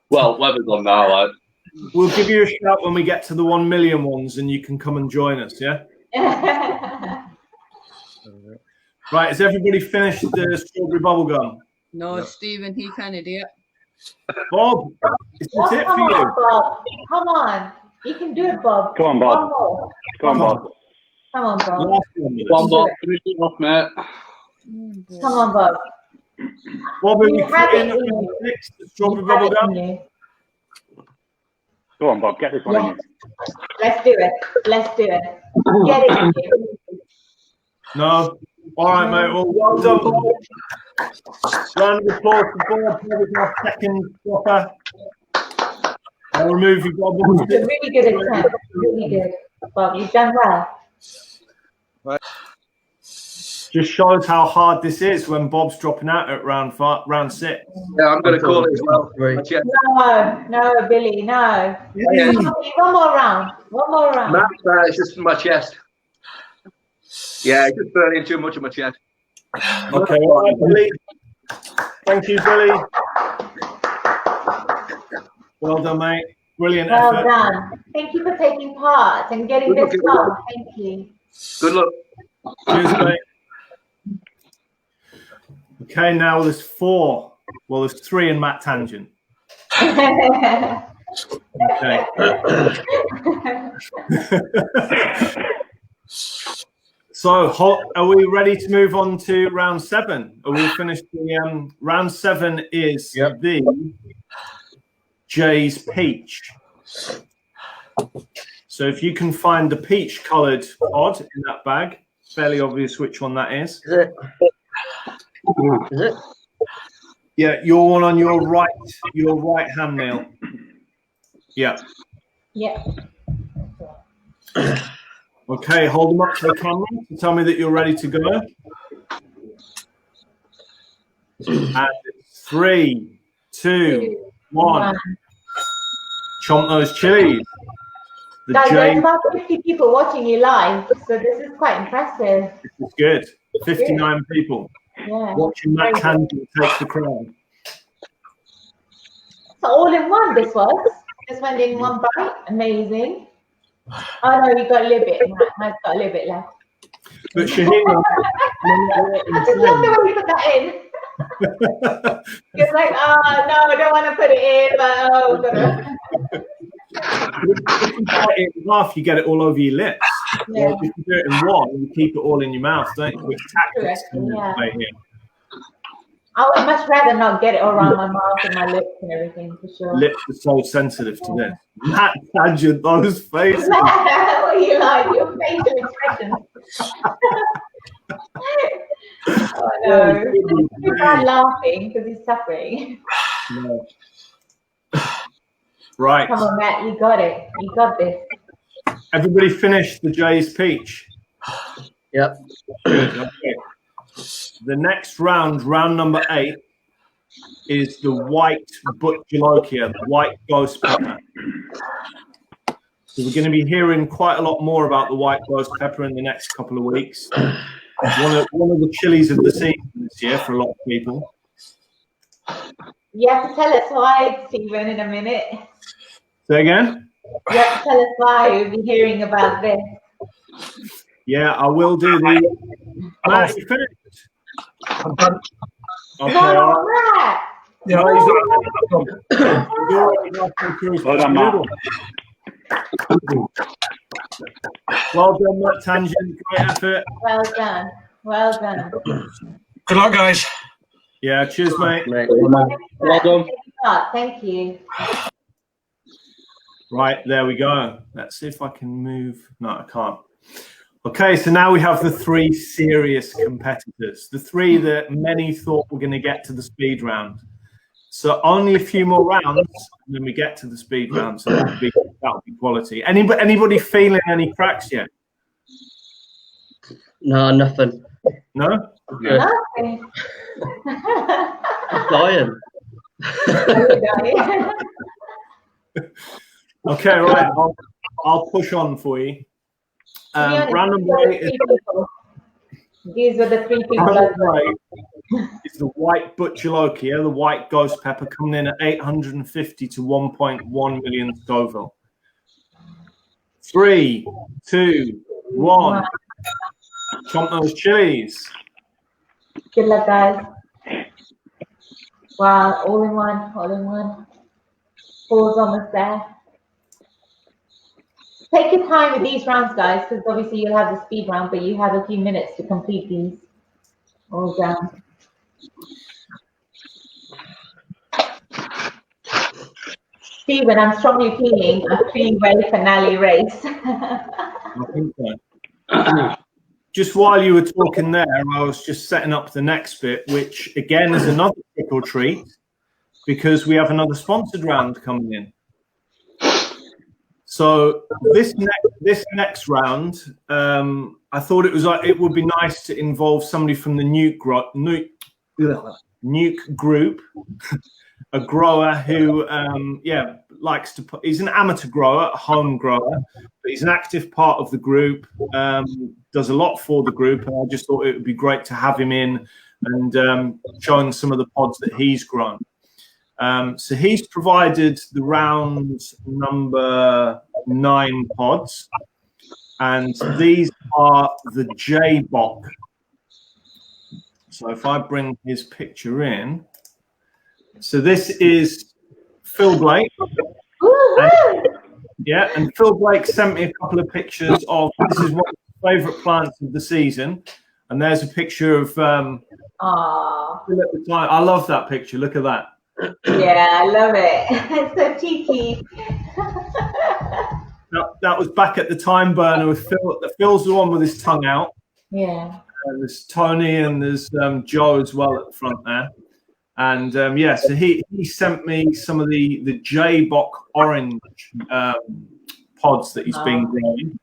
Well, Weber's on now, like. We'll give you a shout when we get to the 1 million ones, and you can come and join us, yeah? Right, has everybody finished the strawberry bubblegum? No, Stephen, he can't do it. Bob, is this it for Come you? on, Bob. Come on. You can do it, Bob. Come on, Bob. Come on, Bob. Come on, Bob. Come on, Bob. Finish it off, mate. Come on, Bob. Bob, are You you have it in in you. the strawberry You have it bubblegum? in you. Go on, Bob. Get this one in Yeah. you. Let's do it. Let's do it. Get it in you. No? All right, mate. Well done, Bob. Round of applause for Bob. That was our second dropper. I'll remove you, Bob. It's a really good attempt. Really good. Bob, you've done well. Just shows how hard this is when Bob's dropping out at round 6. Yeah, I'm going to call it as well. No, Billy, no. Yeah. One more round. One more round. Matt, it's just my chest. Yeah, it's just burning too much of my chest. Okay, all right, Billy. Thank you, Billy. Well done, mate. Brilliant Well effort. done. Thank you for taking part and getting this far. Thank you. Good luck. Cheers, mate. Okay, now there's 4. Well, there's 3 in Matt Tangent. Okay. So, are we ready to move on to round 7? Are we finished? The round 7 is the Jay's Peach. So, if you can find the peach-coloured pod in that bag, fairly obvious which one that is. Is it? Is it? Yeah, your one on your right hand, Neil. Yeah. Yeah. Okay, hold them up to the camera to tell me that you're ready to go. And 3, 2, 1. Chomp those chilies. The Guys, J. there's about 50 people watching you live, so this is quite impressive. It's good. 59 people Yeah. watching Matt Tangent take the crown. So all in one, this was. Just went in one bite. Amazing. Oh no, you got a little bit. I've got a little bit left. But Shahina, I just love the way you put that in. It's like, oh no, I don't want to put it in, but oh, if you bite it in half, you get it all over your lips. Yeah. If you do it in one, you keep it all in your mouth, don't you? Which tactics can you play here? I would much rather not get it around my mouth and my lips and everything, for sure. Lips are so sensitive to this. That tangent, those faces. What are you like? Your facial expression. Oh no. He's not laughing because he's suffering. No. Right. Come on, Matt, you got it. You got this. Everybody finished the Jay's Peach? Yep. Okay. The next round, round number 8, is the white Bhut Jolokia, the white ghost pepper. So we're going to be hearing quite a lot more about the white ghost pepper in the next couple of weeks. One of the chilies of the season this year for a lot of people. You have to tell us why, Stephen, in a minute. Say again? You have to tell us why we'll be hearing about this. Yeah, I will do the... Matt, you finished? I'm done. Okay, No, Matt! Yeah, Well done, Matt. Well done, Matt Tangent. Great effort. Well done. Well done. Good luck, guys. Yeah, cheers, mate. Well done. Thank you. Right, there we go. Let's see if I can move. No, I can't. Okay, so now we have the 3 serious competitors, the 3 that many thought were going to get to the speed round. So only a few more rounds, and then we get to the speed round. So that would be quality. Anybody feeling any cracks yet? No, nothing. No? Good. Nothing. I'm dying. Okay, right. I'll push on for you. Round number 8 These were the 3 people. It's the white Bhut Jolokia, the white ghost pepper, coming in at 850 to 1.1 million Scoville. 3, 2, 1. Chomp those chilies. Good luck, guys. Wow, all in one, all in one. Pause almost there. Take your time with these rounds, guys, because obviously you'll have the speed round, but you have a few minutes to complete these all down. Stephen, I'm strongly feeling a 3-way finale race. I think so. Just while you were talking there, I was just setting up the next bit, which again is another trick or treat, because we have another sponsored round coming in. So this next round, I thought it would be nice to involve somebody from the NEUK group, a grower who, likes to put. He's an amateur grower, a home grower, but he's an active part of the group. Does a lot for the group, and I just thought it would be great to have him in and showing some of the pods that he's grown. So he's provided the round number 9 pods, and these are the JayBoc. So if I bring his picture in, so this is Phil Blake. And Phil Blake sent me a couple of pictures of, this is one of his favourite plants of the season, and there's a picture of Phil at the time. I love that picture. Look at that. Yeah, I love it. It's so cheeky. That was back at the time burner with Phil. Phil's the one with his tongue out. Yeah. There's Tony and there's Joe as well at the front there. And so he sent me some of the JayBoc orange pods that he's been growing.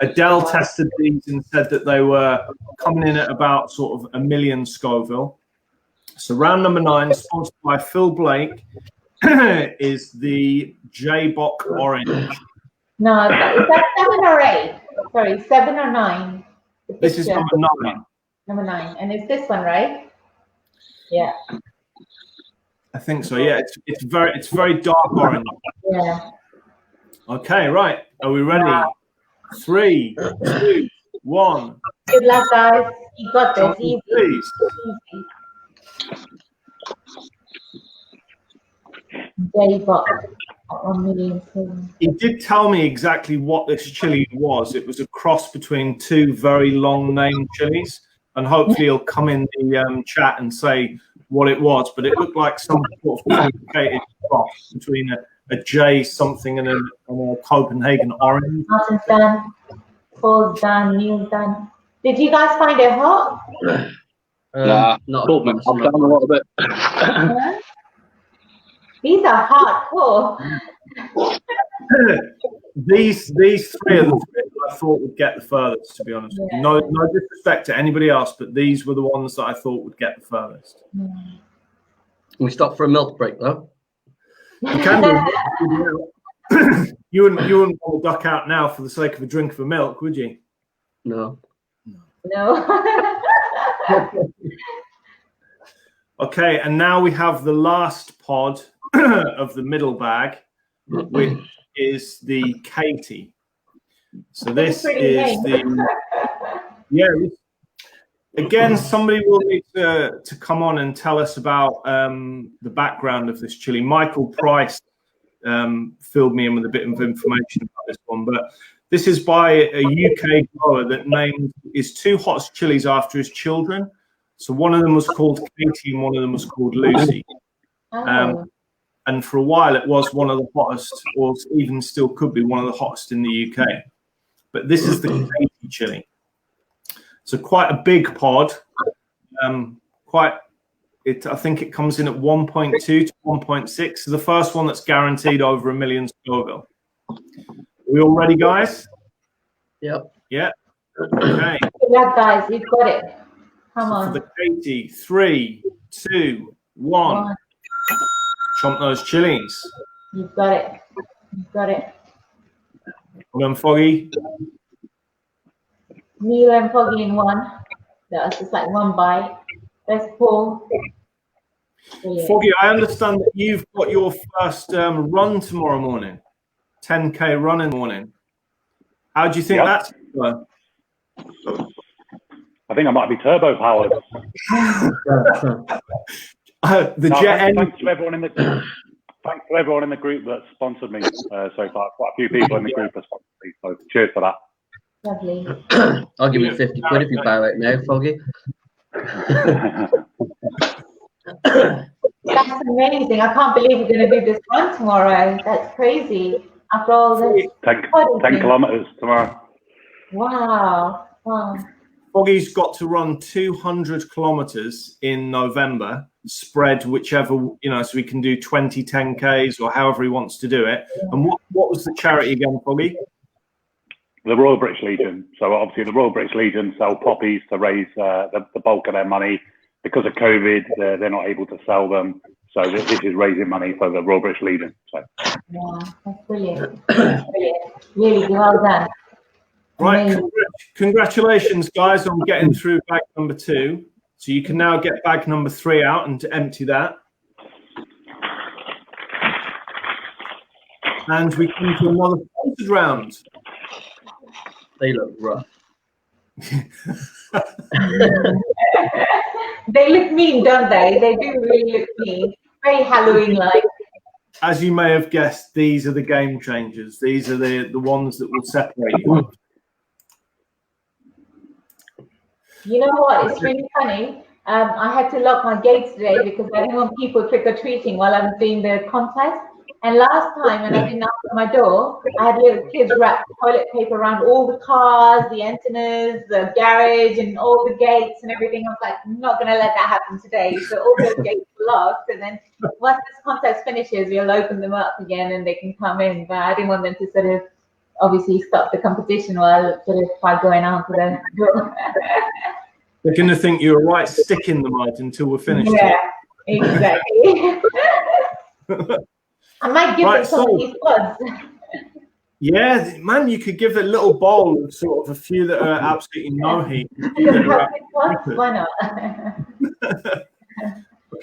Adele tested these and said that they were coming in at about sort of 1 million Scoville. So round number 9, sponsored by Phil Blake, is the JayBoc orange. No, is that 7 or 8? Sorry, 7 or 9? This is number 9. Number 9. And it's this one, right? Yeah. I think so. Yeah, it's very dark orange. Yeah. Okay, right. Are we ready? Wow. 3, 2, 1. Good luck, guys. You got this. Easy. Please. Easy. JayBoc. 1 million. He did tell me exactly what this chili was. It was a cross between two very long named chilies, and hopefully he'll come in the chat and say what it was. But it looked like some sort of complicated cross between a J something and a Copenhagen orange. Martin's done. Paul's done. Neil's done. Did you guys find it hot? Nah, not cool, man. I'm down a little bit. These are hardcore. These three are the three that I thought would get the furthest, to be honest. Yeah. No disrespect to anybody else, but these were the ones that I thought would get the furthest. Can we stop for a milk break though? You can do. You wouldn't want to duck out now for the sake of a drink of milk, would you? No. No. Okay, and now we have the last pod of the middle bag, which is the Katie. So this is again, somebody will need to come on and tell us about the background of this chili. Michael Price filled me in with a bit of information about this one, but this is by a UK grower that named his 2 hottest chilies after his children. So one of them was called Katie and one of them was called Lucy. And for a while it was one of the hottest, or even still could be one of the hottest in the UK. But this is the Katie chili. So quite a big pod. I think it comes in at 1.2 to 1.6. So the first one that's guaranteed over 1 million Scoville. Are we all ready, guys? Yep. Yeah. Okay. Good luck, guys. You've got it. Come on. For the Katie, 3, 2, 1. Chomp those chilies. You've got it. You've got it. Well done, Foggy. Neil and Foggy in one. That was just like one bite. There's Paul. Brilliant. Foggy, I understand that you've got your first run tomorrow morning. 10K run in the morning. How do you think that's going? I think I might be turbo powered. Thanks to everyone in the group that sponsored me so far. Quite a few people in the group have sponsored me, so cheers for that. Lovely. I'll give you 50 quid if you buy it now, Foggy. That's amazing. I can't believe we're going to do this run tomorrow. That's crazy. After all this. 10 kilometers tomorrow. Wow. Wow. Foggy's got to run 200 kilometers in November, spread whichever, so we can do 20 10Ks or however he wants to do it. Yeah. And what was the charity again, Foggy? The Royal British Legion. So obviously the Royal British Legion sell poppies to raise the bulk of their money. Because of COVID, they're not able to sell them. So this is raising money for the Royal British Legion. So. Yeah, that's brilliant. That's brilliant. Really well done. Right, congratulations, guys, on getting through bag number 2. So you can now get bag number 3 out and to empty that. And we come to another sponsored round. They look rough. They look mean, don't they? They do really look mean. Very Halloween-like. As you may have guessed, these are the game changers. These are the ones that will separate you. You know what? It's really funny. I had to lock my gates today because I didn't want people trick-or-treating while I was doing the contest. And last time when I didn't answer my door, I had little kids wrap toilet paper around all the cars, the antennas, the garage, and all the gates and everything. I was like, I'm not going to let that happen today. So all those gates were locked. And then once this contest finishes, we'll open them up again and they can come in. But I didn't want them to sort of obviously stop the competition while sort of by going out to the door. They're going to think you're a right stick in the mud until we're finished. Yeah, exactly. I might give them some of these pods. Yeah, man, you could give a little bowl of sort of a few that are absolutely no heat. Why not?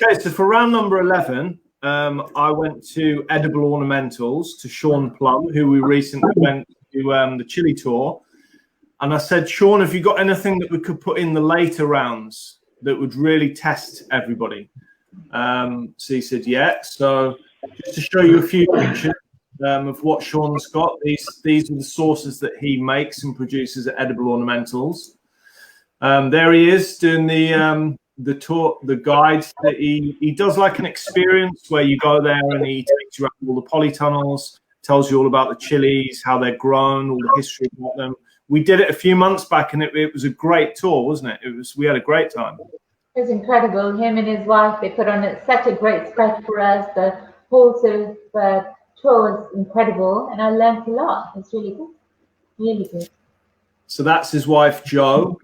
Okay, so for round number 11, I went to Edible Ornamentals to Sean Plum, who we recently went to the chili tour. And I said, Sean, have you got anything that we could put in the later rounds that would really test everybody? So he said, yeah. So just to show you a few pictures of what Sean's got, these are the sauces that he makes and produces at Edible Ornamentals. There he is doing the tour, the guide that he does, like an experience where you go there and he takes you around all the polytunnels, tells you all about the chilies, how they're grown, all the history about them. We did it a few months back, and it was a great tour, wasn't it? We had a great time. It was incredible. Him and his wife, they put on such a great spread for us. The whole sort of tour was incredible, and I learned a lot. It's really good. Really good. So that's his wife, Jo,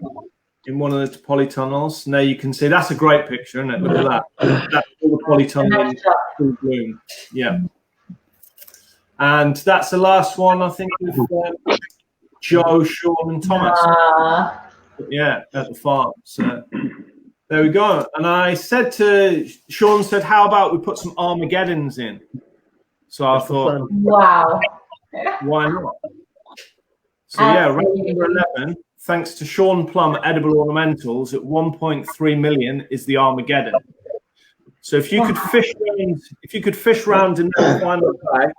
in one of the polytunnels. Now you can see, that's a great picture, isn't it? Look at that. That's all the polytunnel in full bloom. Yeah. And that's the last one, I think, with Joe, Sean, and Thomas. Yeah, at the farm. So there we go. And I said to Sean, how about we put some Armageddons in? So I thought, wow, why not? So yeah, round number 11, thanks to Sean Plum, Edible Ornamentals, at 1.3 million is the Armageddon. So if you could fish round in the final bag,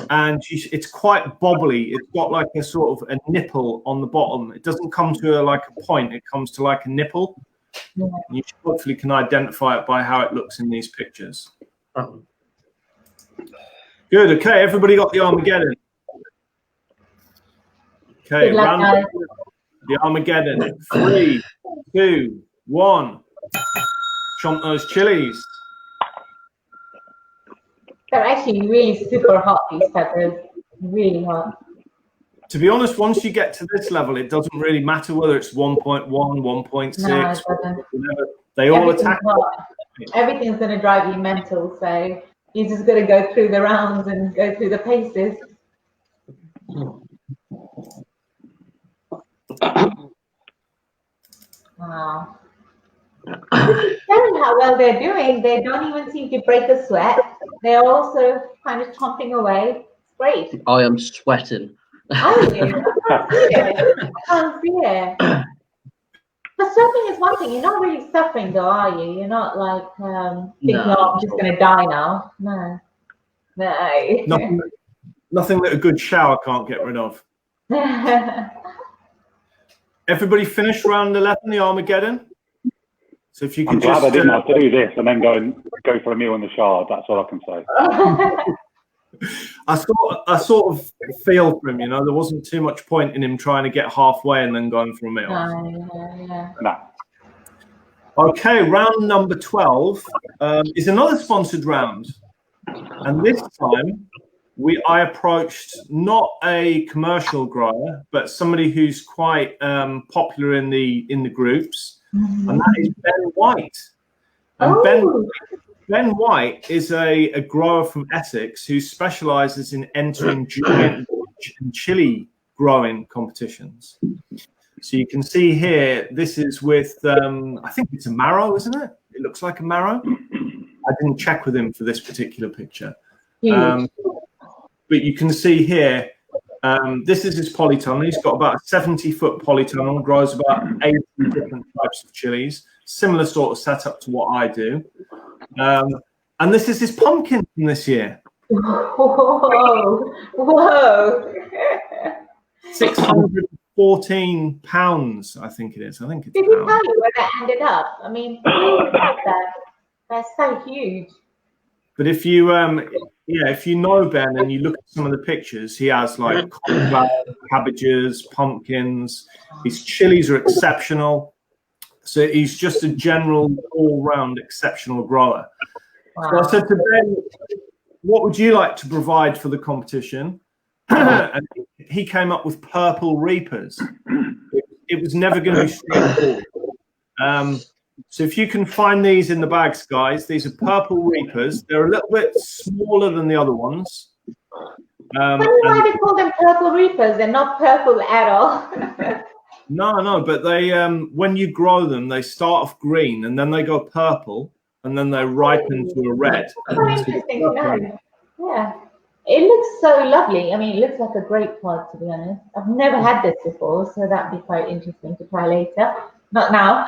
and it's quite bobbly. It's got like a sort of a nipple on the bottom. It doesn't come to like a point. It comes to like a nipple. Yeah. You hopefully can identify it by how it looks in these pictures. Good. Okay, everybody got the Armageddon. Okay, round the Armageddon. 3, 2, 1. Chomp those chilies. They're actually really super hot, these peppers. Really hot. To be honest, once you get to this level, it doesn't really matter whether it's 1.1, 1.6. No, it doesn't. They all attack. Everything's going to drive you mental, so you're just going to go through the rounds and go through the paces. Wow. Telling how well they're doing, they don't even seem to break a sweat. They're also kind of chomping away. It's great. I am sweating. Are you? I can't see it. But sweating is one thing. You're not really suffering, though, are you? You're not like thinking, oh, I'm just going to die now. No. No. Nothing that a good shower can't get rid of. Everybody finished round 11, the Armageddon? So if you could I'm glad I didn't have to do this and then go for a meal in the shard. That's all I can say. I sort of feel for him, you know. There wasn't too much point in him trying to get halfway and then going for a meal. No. Okay, round number 12 is another sponsored round, and this time I approached not a commercial grower, but somebody who's quite popular in the groups. And that is Ben White. And Ben White is a grower from Essex who specialises in entering giant and chili growing competitions. So you can see here, this is with, I think it's a marrow, isn't it? It looks like a marrow. I didn't check with him for this particular picture. But you can see here, this is his polytunnel. He's got about a 70-foot polytunnel, grows about 80 different types of chilies, similar sort of setup to what I do. And this is his pumpkin from this year. Whoa! Whoa! 614 pounds, I think it is. I think it's. Did he tell you where that ended up? I mean, that's so huge. But if you if you know Ben and you look at some of the pictures, he has like cauliflower, cabbages, pumpkins. His chilies are exceptional. So he's just a general all-round exceptional grower. Wow. So I said to Ben, what would you like to provide for the competition? And he came up with purple reapers. It was never going to be straightforward. So if you can find these in the bags, guys, these are purple reapers. They're a little bit smaller than the other ones. Why do they call them purple reapers? They're not purple at all. No, but they when you grow them, they start off green and then they go purple and then they ripen to a red. Quite interesting to know. Yeah. It looks so lovely. I mean, it looks like a great pod, to be honest. I've never had this before, so that'd be quite interesting to try later. Not now.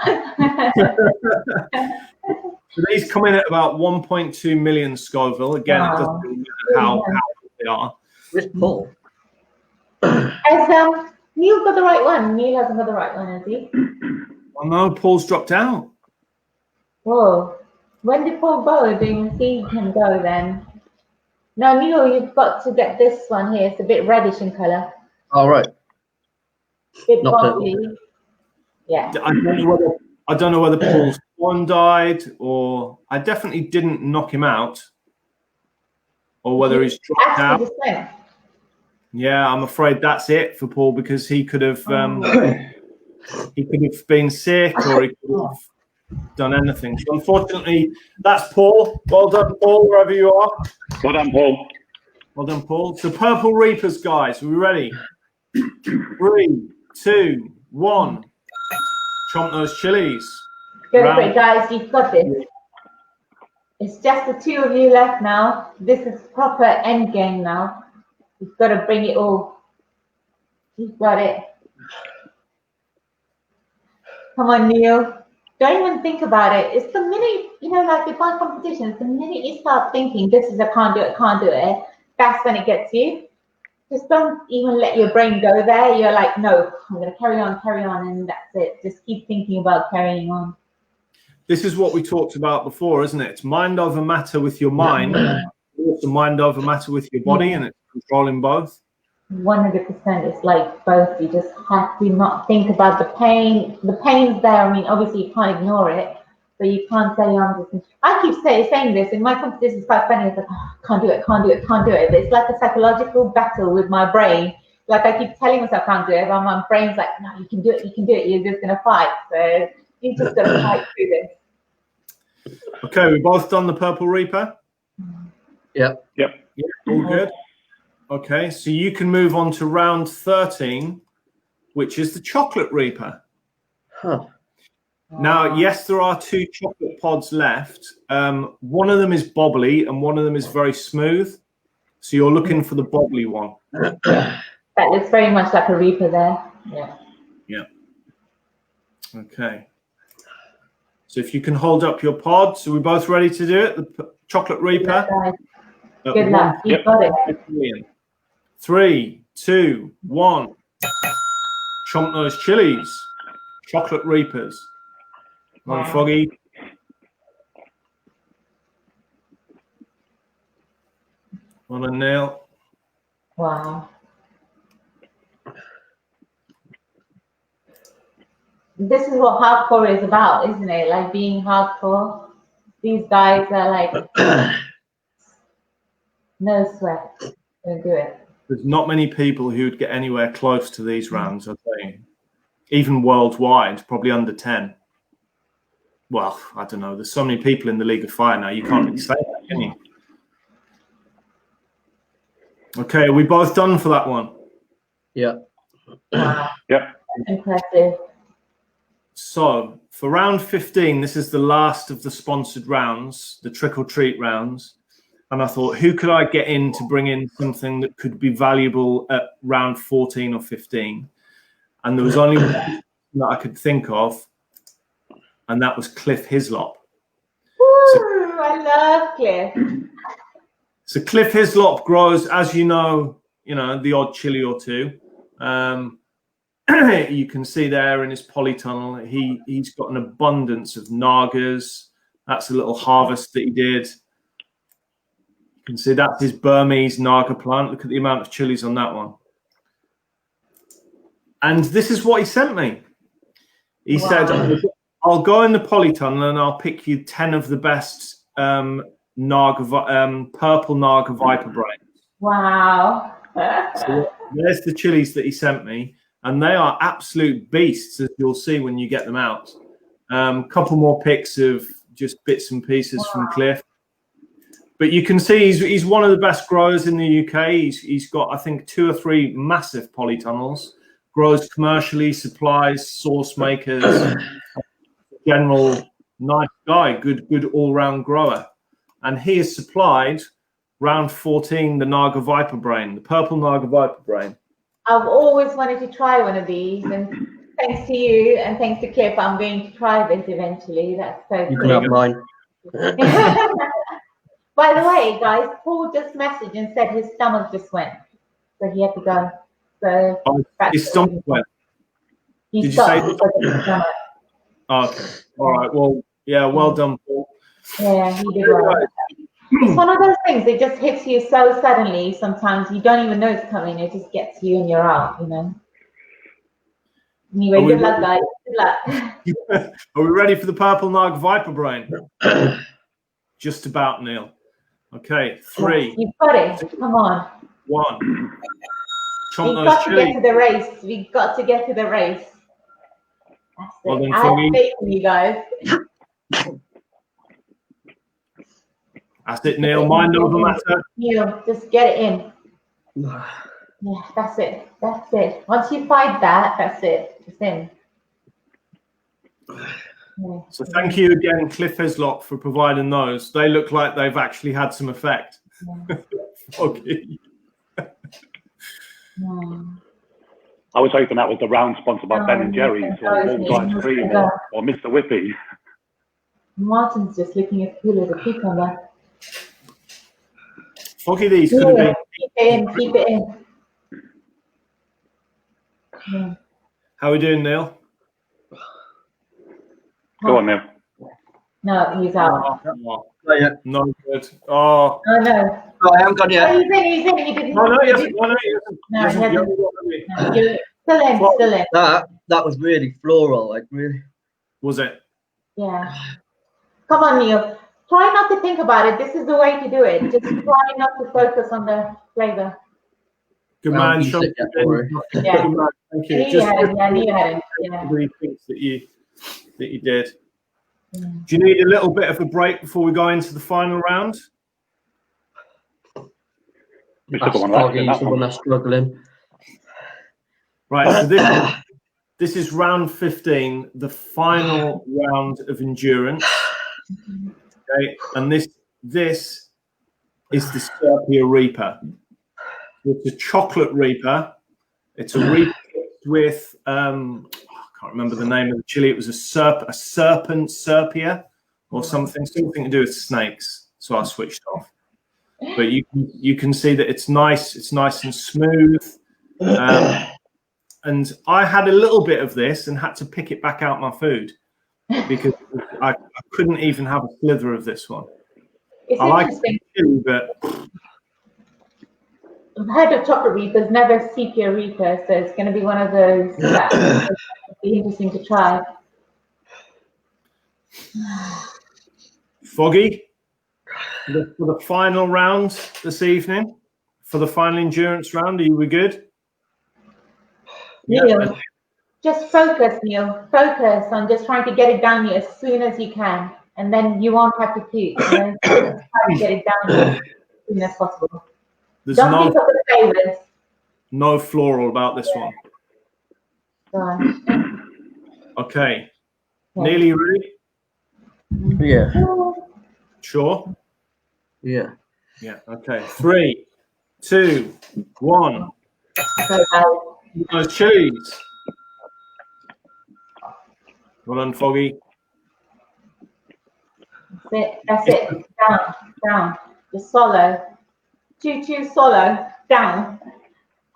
So these come in at about 1.2 million Scoville. Again, it doesn't really matter how they are. Where's Paul? Has Neil got the right one? Neil hasn't got the right one, has he? Well, no, Paul's dropped out. Whoa. When did Paul go? Didn't see him go then. No, Neil, you've got to get this one here. It's a bit reddish in colour. All right. Bit Not bubbly. Yeah. I don't know whether Paul's one died, or I definitely didn't knock him out, or whether he's dropped out. Yeah, I'm afraid that's it for Paul, because he could have been sick, or he could have done anything. So unfortunately, that's Paul. Well done, Paul, wherever you are. Well done, Paul. Well done, Paul. So Purple Reapers, guys, are we ready? 3, 2, 1. Chomp those chilies. Go for it, guys. You've got this. It's just the two of you left now. This is proper end game now. You've got to bring it all. You've got it. Come on, Neil. Don't even think about it. It's the minute, you know, like with my competitions, the minute you start thinking, this is, I can't do it, that's when it gets you. Just don't even let your brain go there. You're like, no, I'm going to carry on, and that's it. Just keep thinking about carrying on. This is what we talked about before, isn't it? It's mind over matter with your mind, also mind over matter with your body, and it's controlling both. 100%. It's like both. You just have to not think about the pain. The pain's there. I mean, obviously you can't ignore it, but you can't say, I keep saying this in my competition. It's quite funny. It's like, oh, can't do it. But it's like a psychological battle with my brain. Like I keep telling myself I can't do it, but my brain's like, no, you can do it. You're just going to fight. So you just got to fight through this. Okay, we both done the Purple Reaper? Yep. All good. Okay, so you can move on to round 13, which is the Chocolate Reaper. Huh. Now, yes, there are 2 chocolate pods left. One of them is bobbly and one of them is very smooth. So you're looking for the bobbly one. That looks very much like a Reaper there. Yeah. Okay. So if you can hold up your pod. So we're both ready to do it? The Chocolate Reaper. Good luck. You've got it. 3, 2, 1. Chomp those chilies. Chocolate Reapers. Come on, Foggy. On a nail. Wow. This is what hardcore is about, isn't it? Like being hardcore. These guys are like, no sweat. Don't do it. There's not many people who would get anywhere close to these rounds, I think. Even worldwide, probably under 10. Well, I don't know. There's so many people in the League of Fire now. You can't really say that, can you? Okay, are we both done for that one? Yeah. Wow. Yep. Impressive. So for round 15, this is the last of the sponsored rounds, the trick or treat rounds. And I thought, who could I get in to bring in something that could be valuable at round 14 or 15? And there was only one that I could think of, and that was Cliff Hislop. Woo, I love Cliff. So Cliff Hislop grows, as you know, the odd chili or two. You can see there in his polytunnel, he's got an abundance of nagas. That's a little harvest that he did. You can see that's his Burmese naga plant. Look at the amount of chilies on that one. And this is what he sent me. He said, I'll go in the polytunnel and I'll pick you 10 of the best purple naga viper brains. Wow. So there's the chilies that he sent me. And they are absolute beasts, as you'll see when you get them out. Couple more pics of just bits and pieces from Cliff. But you can see he's one of the best growers in the UK. He's got, I think, 2 or 3 massive polytunnels. Grows commercially, supplies, sauce makers, general Nice guy, good all-round grower. And he has supplied round 14, the Naga Viper Brain, the purple Naga Viper Brain. I've always wanted to try one of these, and thanks to you and thanks to Cliff, I'm going to try this eventually. That's so You cool. can have mine. By the way, guys, Paul just messaged and said his stomach just went, so he had to go. So His stomach went. He Did you say? because of his stomach. Okay. All right. Well, yeah. Well done, Paul. Yeah, he did well. It's one of those things that just hits you so suddenly. Sometimes you don't even know it's coming. It just gets you and you're out. You know. Anyway, good luck, guys. Good luck. Are we ready for the purple Naga Viper Brain? Just about, Neil. Okay, 3. You've got it. Come on. 1. We've got to get to the race. We've got to get to the race. That's it. Well done, I have faith in you guys. That's it, Neil. Mind over matter. Neil, just get it in. Yeah, that's it. That's it. Once you find that, that's it. It's in. Yeah. So thank you again, Cliff Hislop, for providing those. They look like they've actually had some effect. Yeah. Okay. I was hoping that was the round sponsored by Ben & Jerry's or Walls Ice Cream or Mr. Whippy. Martin's just looking as cool as a cucumber. Foggy, these could have been. Keep it in, keep it in. Yeah. How are we doing, Neil? Go on, Neil. No, he's out. No good. Oh. No, no. Oh, I haven't gone yet. Oh, he's in. He didn't. Oh, no, he hasn't. No, he hasn't. No, you're still in. That was really floral, like really. Was it? Yeah. Come on, Neil. Try not to think about it. This is the way to do it. Just try not to focus on the flavor. Good man, Sean. Yeah. Good man. Thank you. Neil had it. Yeah. Three things that you did. Do you need a little bit of a break before we go into the final round? That's the one that's struggling. Right, so this is round 15, the final round of endurance. Okay, and this is the Serpia Reaper. It's a chocolate Reaper. It's a Reaper with I can't remember the name of the chili. It was a serpent Serpia or something to do with snakes. So I switched off. But you can see that it's nice. It's nice and smooth. And I had a little bit of this and had to pick it back out my food because I couldn't even have a slither of this one. It's I like interesting. chili, but I've heard of chocolate Reapers, never sepia Reaper, so it's going to be one of those that would be interesting to try. Foggy, for the final round this evening, for the final endurance round, are we good? Neil, Yeah. just focus, Neil. Focus on just trying to get it down you as soon as you can, and then you won't have to puke. You know? Just try to get it down you as soon as possible. There's Don't think of the flavors. no floral about this one. Gosh. Okay. Yeah. Nearly ready? Yeah. Sure? Yeah. Yeah. Okay. 3, 2, 1. Those chilies. Well done, Foggy. That's it. Down. Just swallow. Chew, swallow. Down.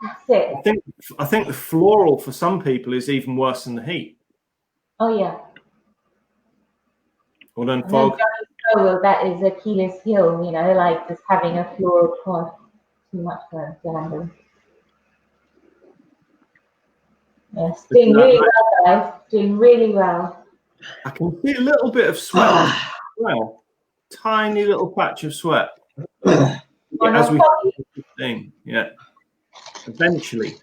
That's it. I think the floral for some people is even worse than the heat. Oh yeah. Well done, And then Fog. Johnny Crowell, that is Achilles' heel, you know, like just having a floral pod. Too much for the handle. Yes, doing really well, guys. Doing really well. I can see a little bit of sweat as well. Tiny little patch of sweat. As we thing. Yeah. Eventually.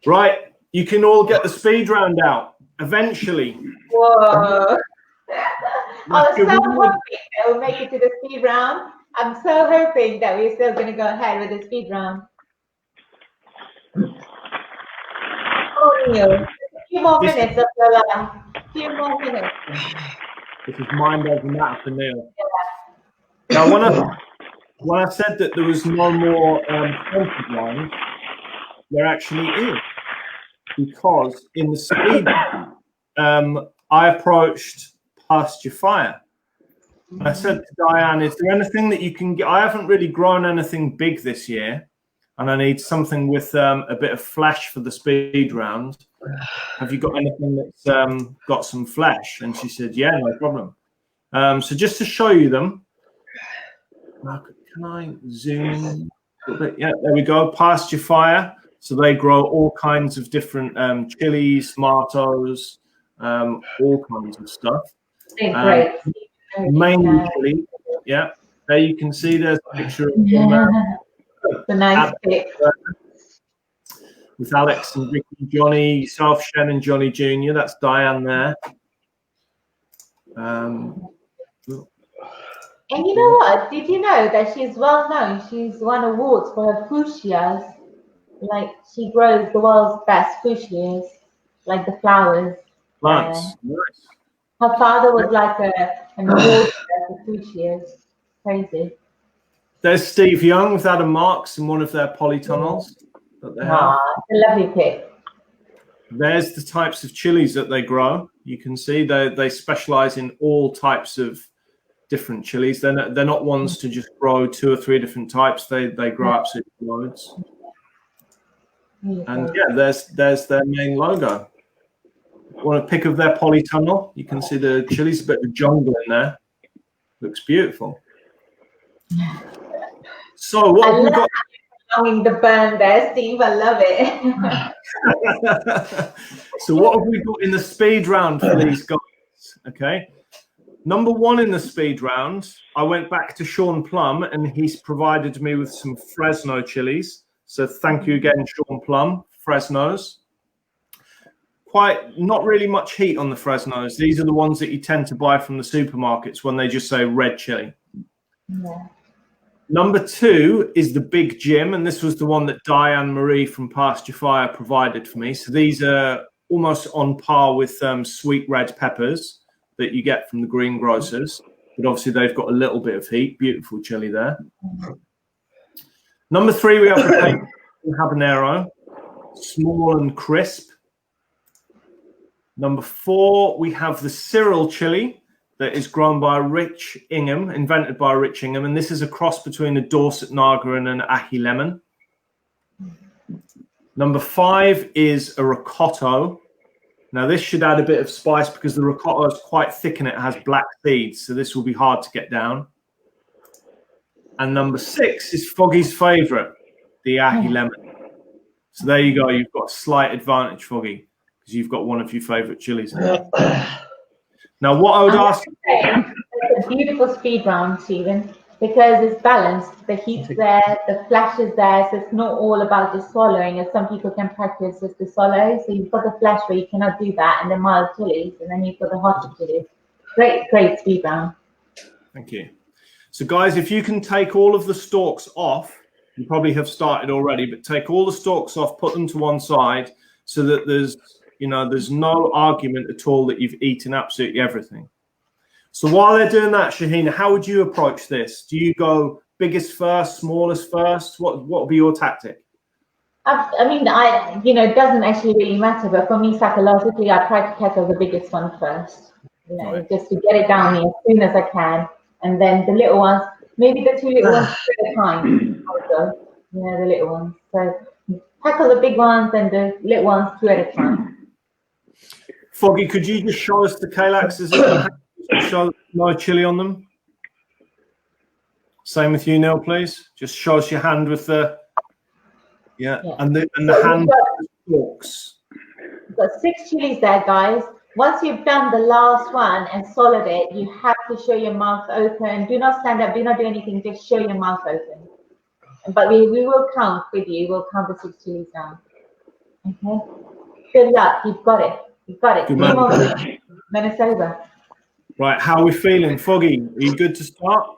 Right. You can all get the speed round out. Eventually. Whoa. I was so hoping that we'll make it to the speed round. I'm so hoping that we're still going to go ahead with the speed round. Oh, Neil, a few more minutes of your life. few more minutes. Because mind over matter for Neil. Now, when I said that there was no more filtered ones, there actually is, because in the speed, I approached Pasture Fire. And I said to Diane, "Is there anything that you can get? I haven't really grown anything big this year, and I need something with a bit of flesh for the speed round. Have you got anything that's got some flesh?" And she said, "Yeah, no problem." So just to show you them, can I zoom in a little bit? Yeah, there we go. Pasture Fire. So they grow all kinds of different chilies, tomatoes, all kinds of stuff. Great. Mainly chili. Yeah, there you can see there's a picture of them, the nice pic. With Alex and Vicky, Johnny, yourself, Shen, and Johnny Jr. That's Diane there. And you know what? Did you know that she's well known? She's won awards for her fuchsias. Like, she grows the world's best fuchsias, like the flowers. Nice. Her father was like an award for fuchsias. Crazy. There's Steve Young with Adam Marks in one of their polytunnels that they have. A lovely pic. There's the types of chilies that they grow. You can see they specialize in all types of different chilies. They're not ones to just grow 2 or 3 different types. They grow absolutely loads. And yeah, there's their main logo. Want a pic of their polytunnel? You can see the chilies, a bit of jungle in there. Looks beautiful. So what have we got? Allowing the burn there, Steve. I love it. So what have we got in the speed round for these guys? Okay. Number 1 in the speed round, I went back to Sean Plum and he's provided me with some Fresno chilies. So thank you again, Sean Plum, Fresnos. Not really much heat on the Fresnos. These are the ones that you tend to buy from the supermarkets when they just say red chili. Yeah. Number 2 is the Big Jim, and this was the one that Diane Marie from Pasture Fire provided for me. So these are almost on par with sweet red peppers that you get from the greengrocers, but obviously they've got a little bit of heat. Beautiful chili there. Number 3, we have the habanero, small and crisp. Number 4, we have the Cyril chili that is grown by Rich Ingham, invented by Rich Ingham, and this is a cross between a Dorset Naga and an Ahi lemon. Number 5 is a ricotto. Now this should add a bit of spice because the ricotto is quite thick and it has black seeds, so this will be hard to get down. And number 6 is Foggy's favourite, the Ahi lemon. So there you go. You've got a slight advantage, Foggy, because you've got one of your favourite chilies. Now, what I would ask... It's a beautiful speed round, Stephen, because it's balanced. The heat's there, the flesh is there, so it's not all about just swallowing, as some people can practice just to swallow. So you've got the flesh where you cannot do that, and the mild chilies, and then you've got the hot chilies. Great speed round. Thank you. So, guys, if you can take all of the stalks off, you probably have started already, but take all the stalks off, put them to one side so that there's no argument at all that you've eaten absolutely everything. So while they're doing that, Shahina, how would you approach this? Do you go biggest first, smallest first? What would be your tactic? I mean, it doesn't actually really matter, but for me, psychologically, I try to tackle the biggest one first, just to get it down here as soon as I can. And then the little ones, maybe the 2 little ones at a time. Also, the little ones. So tackle the big ones and the little ones 2 at a time. Foggy, could you just show us the Kalaxes and show no chili on them? Same with you, Neil, please. Just show us your hand with the and the hand stalks. We've got 6 chilies there, guys. Once you've done the last one and swallowed it, you have to show your mouth open. Do not stand up. Do not do anything. Just show your mouth open. But we will count with you. We'll count the 6 chilies down. Okay? Good luck. You've got it. You've got it. 2 more minutes. Then it's over. Right. How are we feeling? Foggy, are you good to start?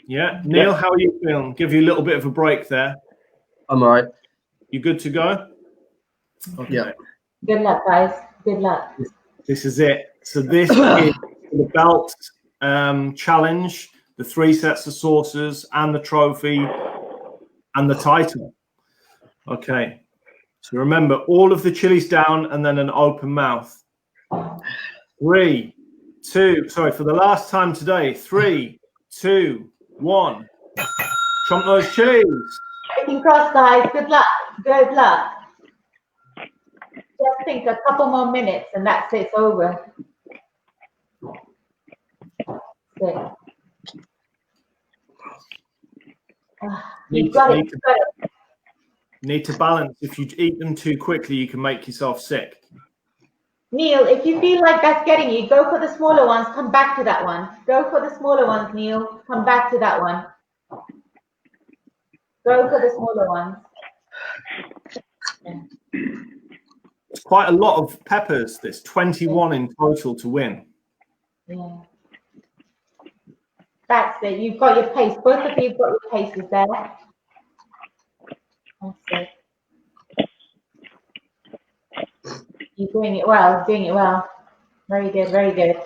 Yeah. Neil, how are you feeling? Give you a little bit of a break there. I'm all right. You good to go? Okay. Yeah. Good luck, guys. Good luck. This is it. So this is the belt challenge, the 3 sets of sauces and the trophy and the title. Okay. So remember, all of the chilies down and then an open mouth. 3, 2, sorry, for the last time today. 3, 2, 1. Chomp those chilies. Fingers crossed, guys. Good luck. Good luck. Just think a couple more minutes and that's it. It's over. Good. You've got it. Need to balance. If you eat them too quickly, you can make yourself sick. Neil, if you feel like that's getting you, go for the smaller ones. Come back to that one. Go for the smaller ones, Neil. Come back to that one. Go for the smaller ones. It's quite a lot of peppers. There's 21 in total to win. Yeah. That's it. You've got your pace. Both of you've got your paces there. That's it. You're doing it well. Doing it well. Very good. Very good.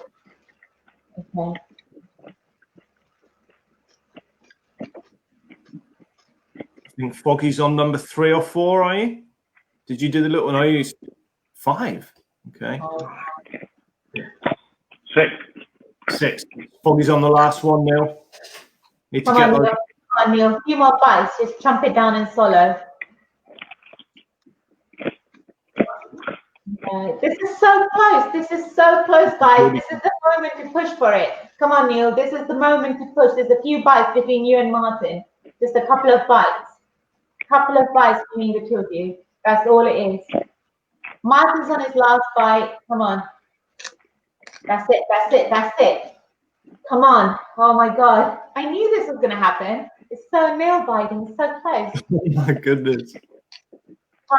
Okay. I think Foggy's on number 3 or 4, are you? Did you do the little one? I used 5. Okay. 6. Foggy's on the last one, Neil. Need to Come get on, those. Neil. Come on, Neil. A few more bites. Just chomp it down and swallow. This is so close. This is so close, guys. This is the moment to push for it. Come on, Neil. This is the moment to push. There's a few bites between you and Martin. Just a couple of bites. Couple of bites between the two of you. That's all it is. Martin's on his last bite. Come on. That's it. That's it. That's it. Come on. Oh my God. I knew this was going to happen. It's so nail biting. It's so close. Oh my goodness.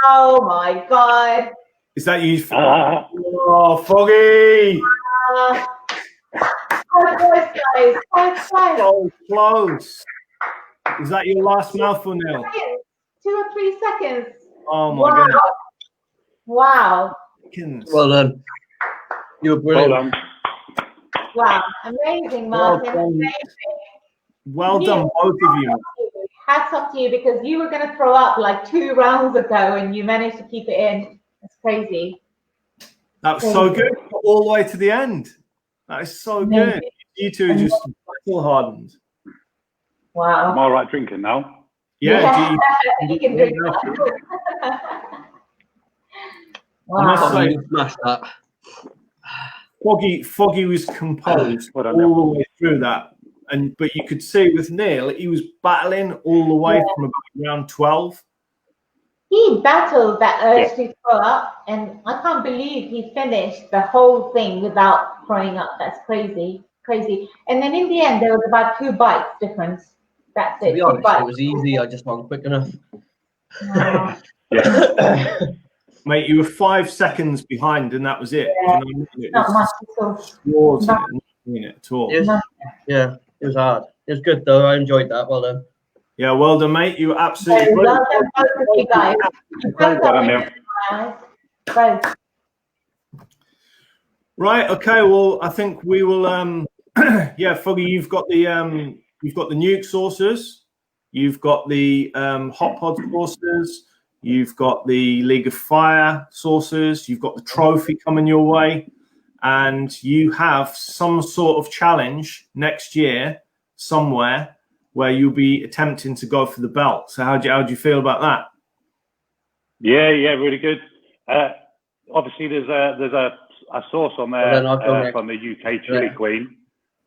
Oh my God. Is that you? Oh, Foggy. So close, guys. So close. So close. Is that your last mouthful, Neil? 2 or 3 seconds. Oh my goodness. Wow. Well done. You were brilliant. Well done. Wow. Amazing, Martin. Well done. Amazing. Well done, both of you. Hats off to you because you were going to throw up like 2 rounds ago and you managed to keep it in. It's crazy. That was so good. All the way to the end. That is so good. You two are just battle hardened. Wow. Am I right drinking now? Yeah. You can drink that. I must Wow. say, Smash that. Foggy was composed Well done, all the way through that. But you could see with Neil, he was battling all the way from about round 12. He battled that urge to throw up, and I can't believe he finished the whole thing without throwing up. That's crazy, crazy. And then in the end, there was about 2 bites difference. That's it. To be 2 honest, bites. it was easy. I just wasn't quick enough. Wow. Mate, you were 5 seconds behind, and that was it. Yeah. You know, it Not much was at all. nothing at all. Yeah, it was hard. It was good though. I enjoyed that. Well done. Yeah, well done, mate. You were absolutely Well brilliant. done, both of you guys. Well done, Neil. Both. Right. Okay. Well, I think we will. Yeah, Foggy, you've got the nuke sauces, you've got the hot pod sauces, you've got the League of Fire sauces, you've got the trophy coming your way, and you have some sort of challenge next year somewhere where you'll be attempting to go for the belt. So how do you feel about that? Yeah, really good. Obviously, there's a sauce on there from the UK Chili Queen.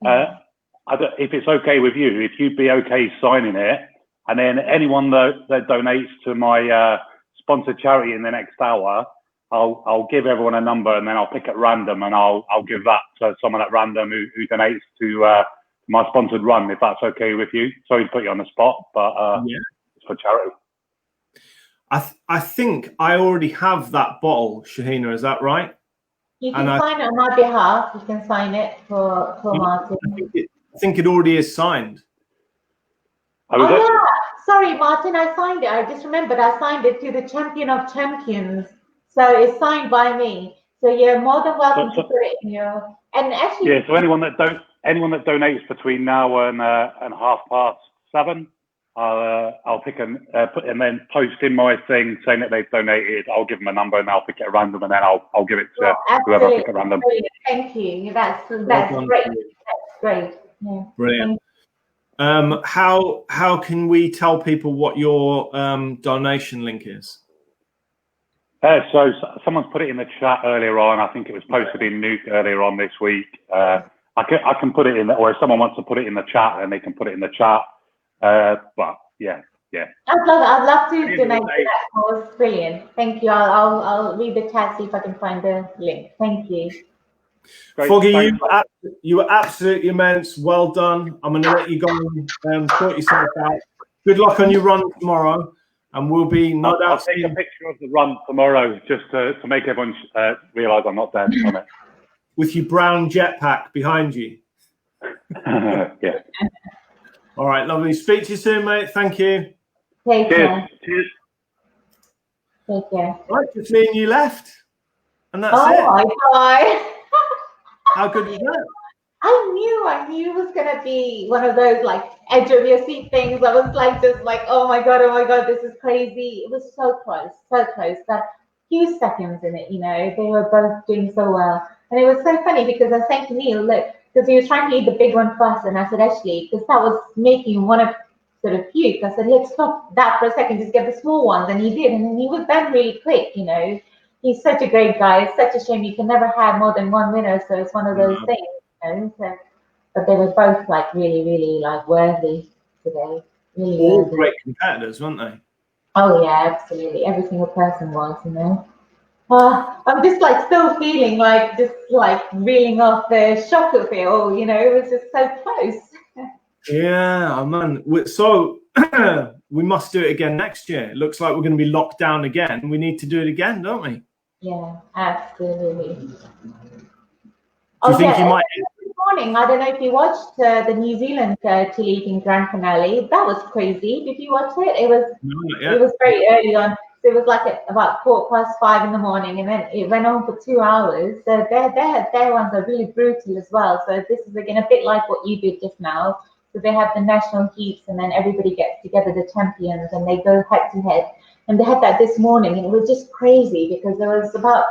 If it's okay with you, if you'd be okay signing it, and then anyone that donates to my sponsored charity in the next hour, I'll give everyone a number, and then I'll pick at random, and I'll give that to someone at random who donates to my sponsored run, if that's okay with you. Sorry to put you on the spot, but it's for charity. I think I already have that bottle, Shahina. Is that right? You can sign it on my behalf. You can sign it for Martin. I think it already is signed. Oh yeah, sorry, Martin. I signed it. I just remembered I signed it to the Champion of Champions. So it's signed by me. So you're more than welcome to put it in your. And actually, yeah. So anyone that donates between now and 7:30, I'll pick and put and then post in my thing saying that they've donated. I'll give them a number and I'll pick it at random, and then I'll give it to whoever I pick at random. Brilliant. Thank you. That's great. That's great. Yeah. Brilliant. How can we tell people what your donation link is? So someone's put it in the chat earlier on. I think it was posted in NEUK earlier on this week. I can put it in, or if someone wants to put it in the chat, then they can put it in the chat. But yeah. I'd love to donate to that cause. Brilliant. Thank you. I'll read the chat, see if I can find the link. Thank you. Great, Foggy, you were absolutely immense. Well done. I'm going to let you go and sort yourself out. Good luck on your run tomorrow. And we'll be I'll take a picture of the run tomorrow just to make everyone realise I'm not dead on it. With your brown jetpack behind you. Yeah. All right, lovely. Speak to you soon, mate. Thank you. Take care. Cheers. Take care. Right, just me and you left. And that's it. Oh my God. How good was that? I knew it was gonna be one of those like edge of your seat things. I was like just like, oh my god, this is crazy. It was so close. That few seconds in it, they were both doing so well. And it was so funny because I was saying to Neil, look, because he was trying to eat the big one first, and I said, actually, because that was making him want to sort of puke, I said, let's stop that for a second, just get the small ones. And he did, and then he was done really quick, He's such a great guy. It's such a shame you can never have more than one winner, so it's one of those things, So, but they were both like really, really like worthy today. Really all worthy. Great competitors, weren't they? Oh yeah, absolutely. Every single person was, I'm just like still feeling like just like reeling off the shock of it all, it was just so close. Yeah, man. So we must do it again next year. It looks like we're going to be locked down again. We need to do it again, don't we? Yeah, absolutely. Do you think you might? This morning, I don't know if you watched the New Zealand chili eating grand finale. That was crazy. Did you watch it? It was very early on. So it was like at about 5:15 in the morning, and then it went on for 2 hours. So their ones are really brutal as well. So this is again a bit like what you did just now. So they have the national heats, and then everybody gets together, the champions, and they go head to head. And they had that this morning, and it was just crazy because there was about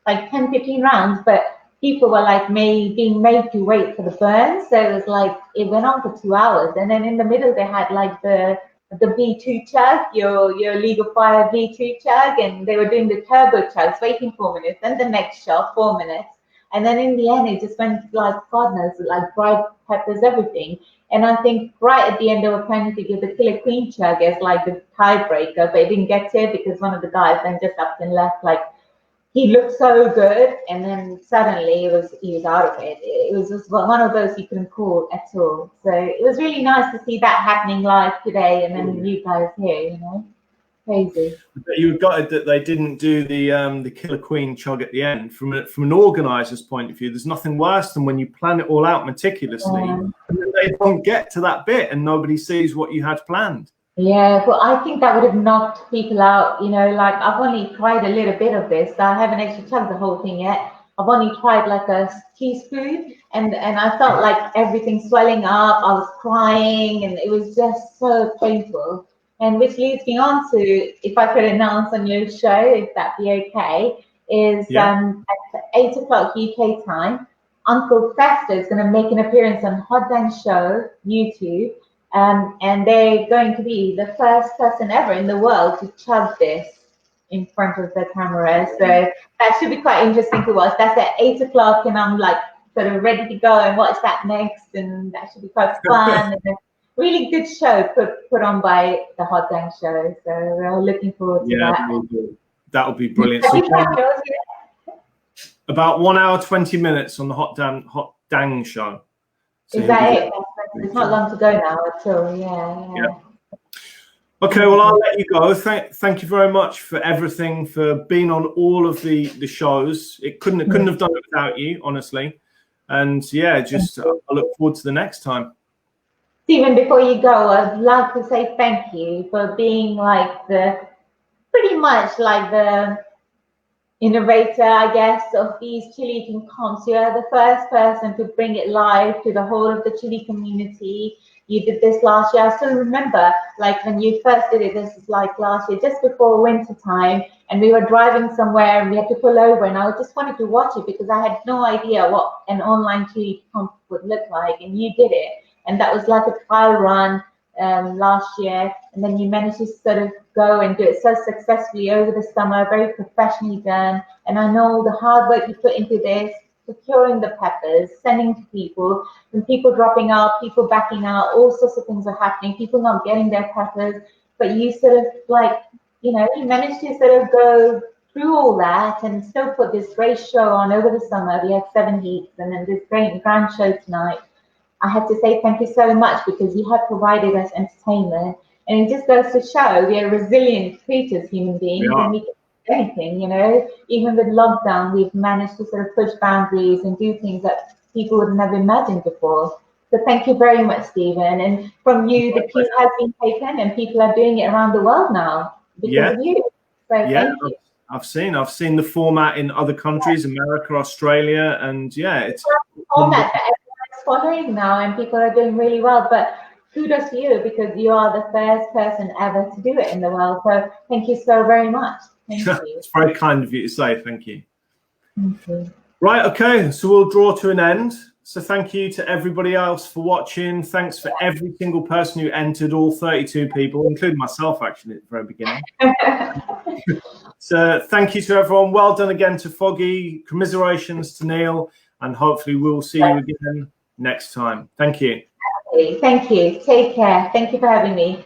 like 10, 15 rounds, but people were like being made to wait for the burn. So it was like, it went on for 2 hours. And then in the middle, they had like the V2 chug, your League of Fire V2 chug, and they were doing the turbo chugs, waiting 4 minutes, then the next shot, 4 minutes. And then in the end, it just went like, God knows, like dried peppers, everything. And I think right at the end, they were planning to give the Killer Queen chug as like the tiebreaker, but it didn't get to it because one of the guys then just up and left, like, he looked so good, and then suddenly he was out of it. It was just one of those you couldn't call at all. So it was really nice to see that happening live today, and then you guys here, crazy. You were gutted that they didn't do the Killer Queen chug at the end. From an organizer's point of view, there's nothing worse than when you plan it all out meticulously, and then they don't get to that bit, and nobody sees what you had planned. Yeah, well, I think that would have knocked people out, like I've only tried a little bit of this. I haven't actually chugged the whole thing yet. I've only tried like a teaspoon, and I felt like everything swelling up. I was crying, and it was just so painful. And which leads me on to, if I could announce on your show, if that be okay, is at 8 o'clock UK time, Uncle Fester is going to make an appearance on Hot Dang Show YouTube. And they're going to be the first person ever in the world to chug this in front of the camera. So that should be quite interesting to watch. That's at 8 o'clock, and I'm like sort of ready to go and watch that next, and that should be quite fun. And a really good show put on by the Hot Dang Show. So we're looking forward to that. That'll be brilliant. So about 1 hour 20 minutes on the Hot Dang Show. So is that it? It's not long to go now at all. Yeah. Okay, well, I'll let you go. Thank you very much for everything, for being on all of the shows. It couldn't have done it without you, honestly. And yeah, just I look forward to the next time. Stephen, before you go, I'd like to say thank you for being like pretty much like the innovator, I guess, of these chili eating comps. You are the first person to bring it live to the whole of the chili community. You did this last year. I still remember, like when you first did it, this is like last year, just before winter time, and we were driving somewhere and we had to pull over, and I just wanted to watch it because I had no idea what an online chili comp would look like, and you did it. And that was like a trial run last year, and then you managed to sort of go and do it so successfully over the summer, very professionally done. And I know the hard work you put into this, procuring the peppers, sending to people, and people dropping out, people backing out, all sorts of things are happening, people not getting their peppers, but you sort of like, you know, you managed to sort of go through all that and still put this great show on over the summer. We had 7 heats and then this great grand show tonight. I have to say thank you so much because you have provided us entertainment, and it just goes to show we are resilient creatures, human beings, and we can do anything, you know. Even with lockdown, we've managed to sort of push boundaries and do things that people would never imagined before. So thank you very much, Stephen. And from you, the cue has been taken, and people are doing it around the world now because of you. So thank you. I've seen the format in other countries, America, Australia, and it's format that everyone's following now, and people are doing really well. But kudos to you because you are the first person ever to do it in the world. So thank you so very much. Thank you. It's very kind of you to say. Thank you. Thank you. Right, okay, so we'll draw to an end. So thank you to everybody else for watching. Thanks for every single person who entered, all 32 people, including myself, actually, at the very beginning. So thank you to everyone. Well done again to Foggy. Commiserations to Neil. And hopefully we'll see you again next time. Thank you. Thank you. Take care. Thank you for having me.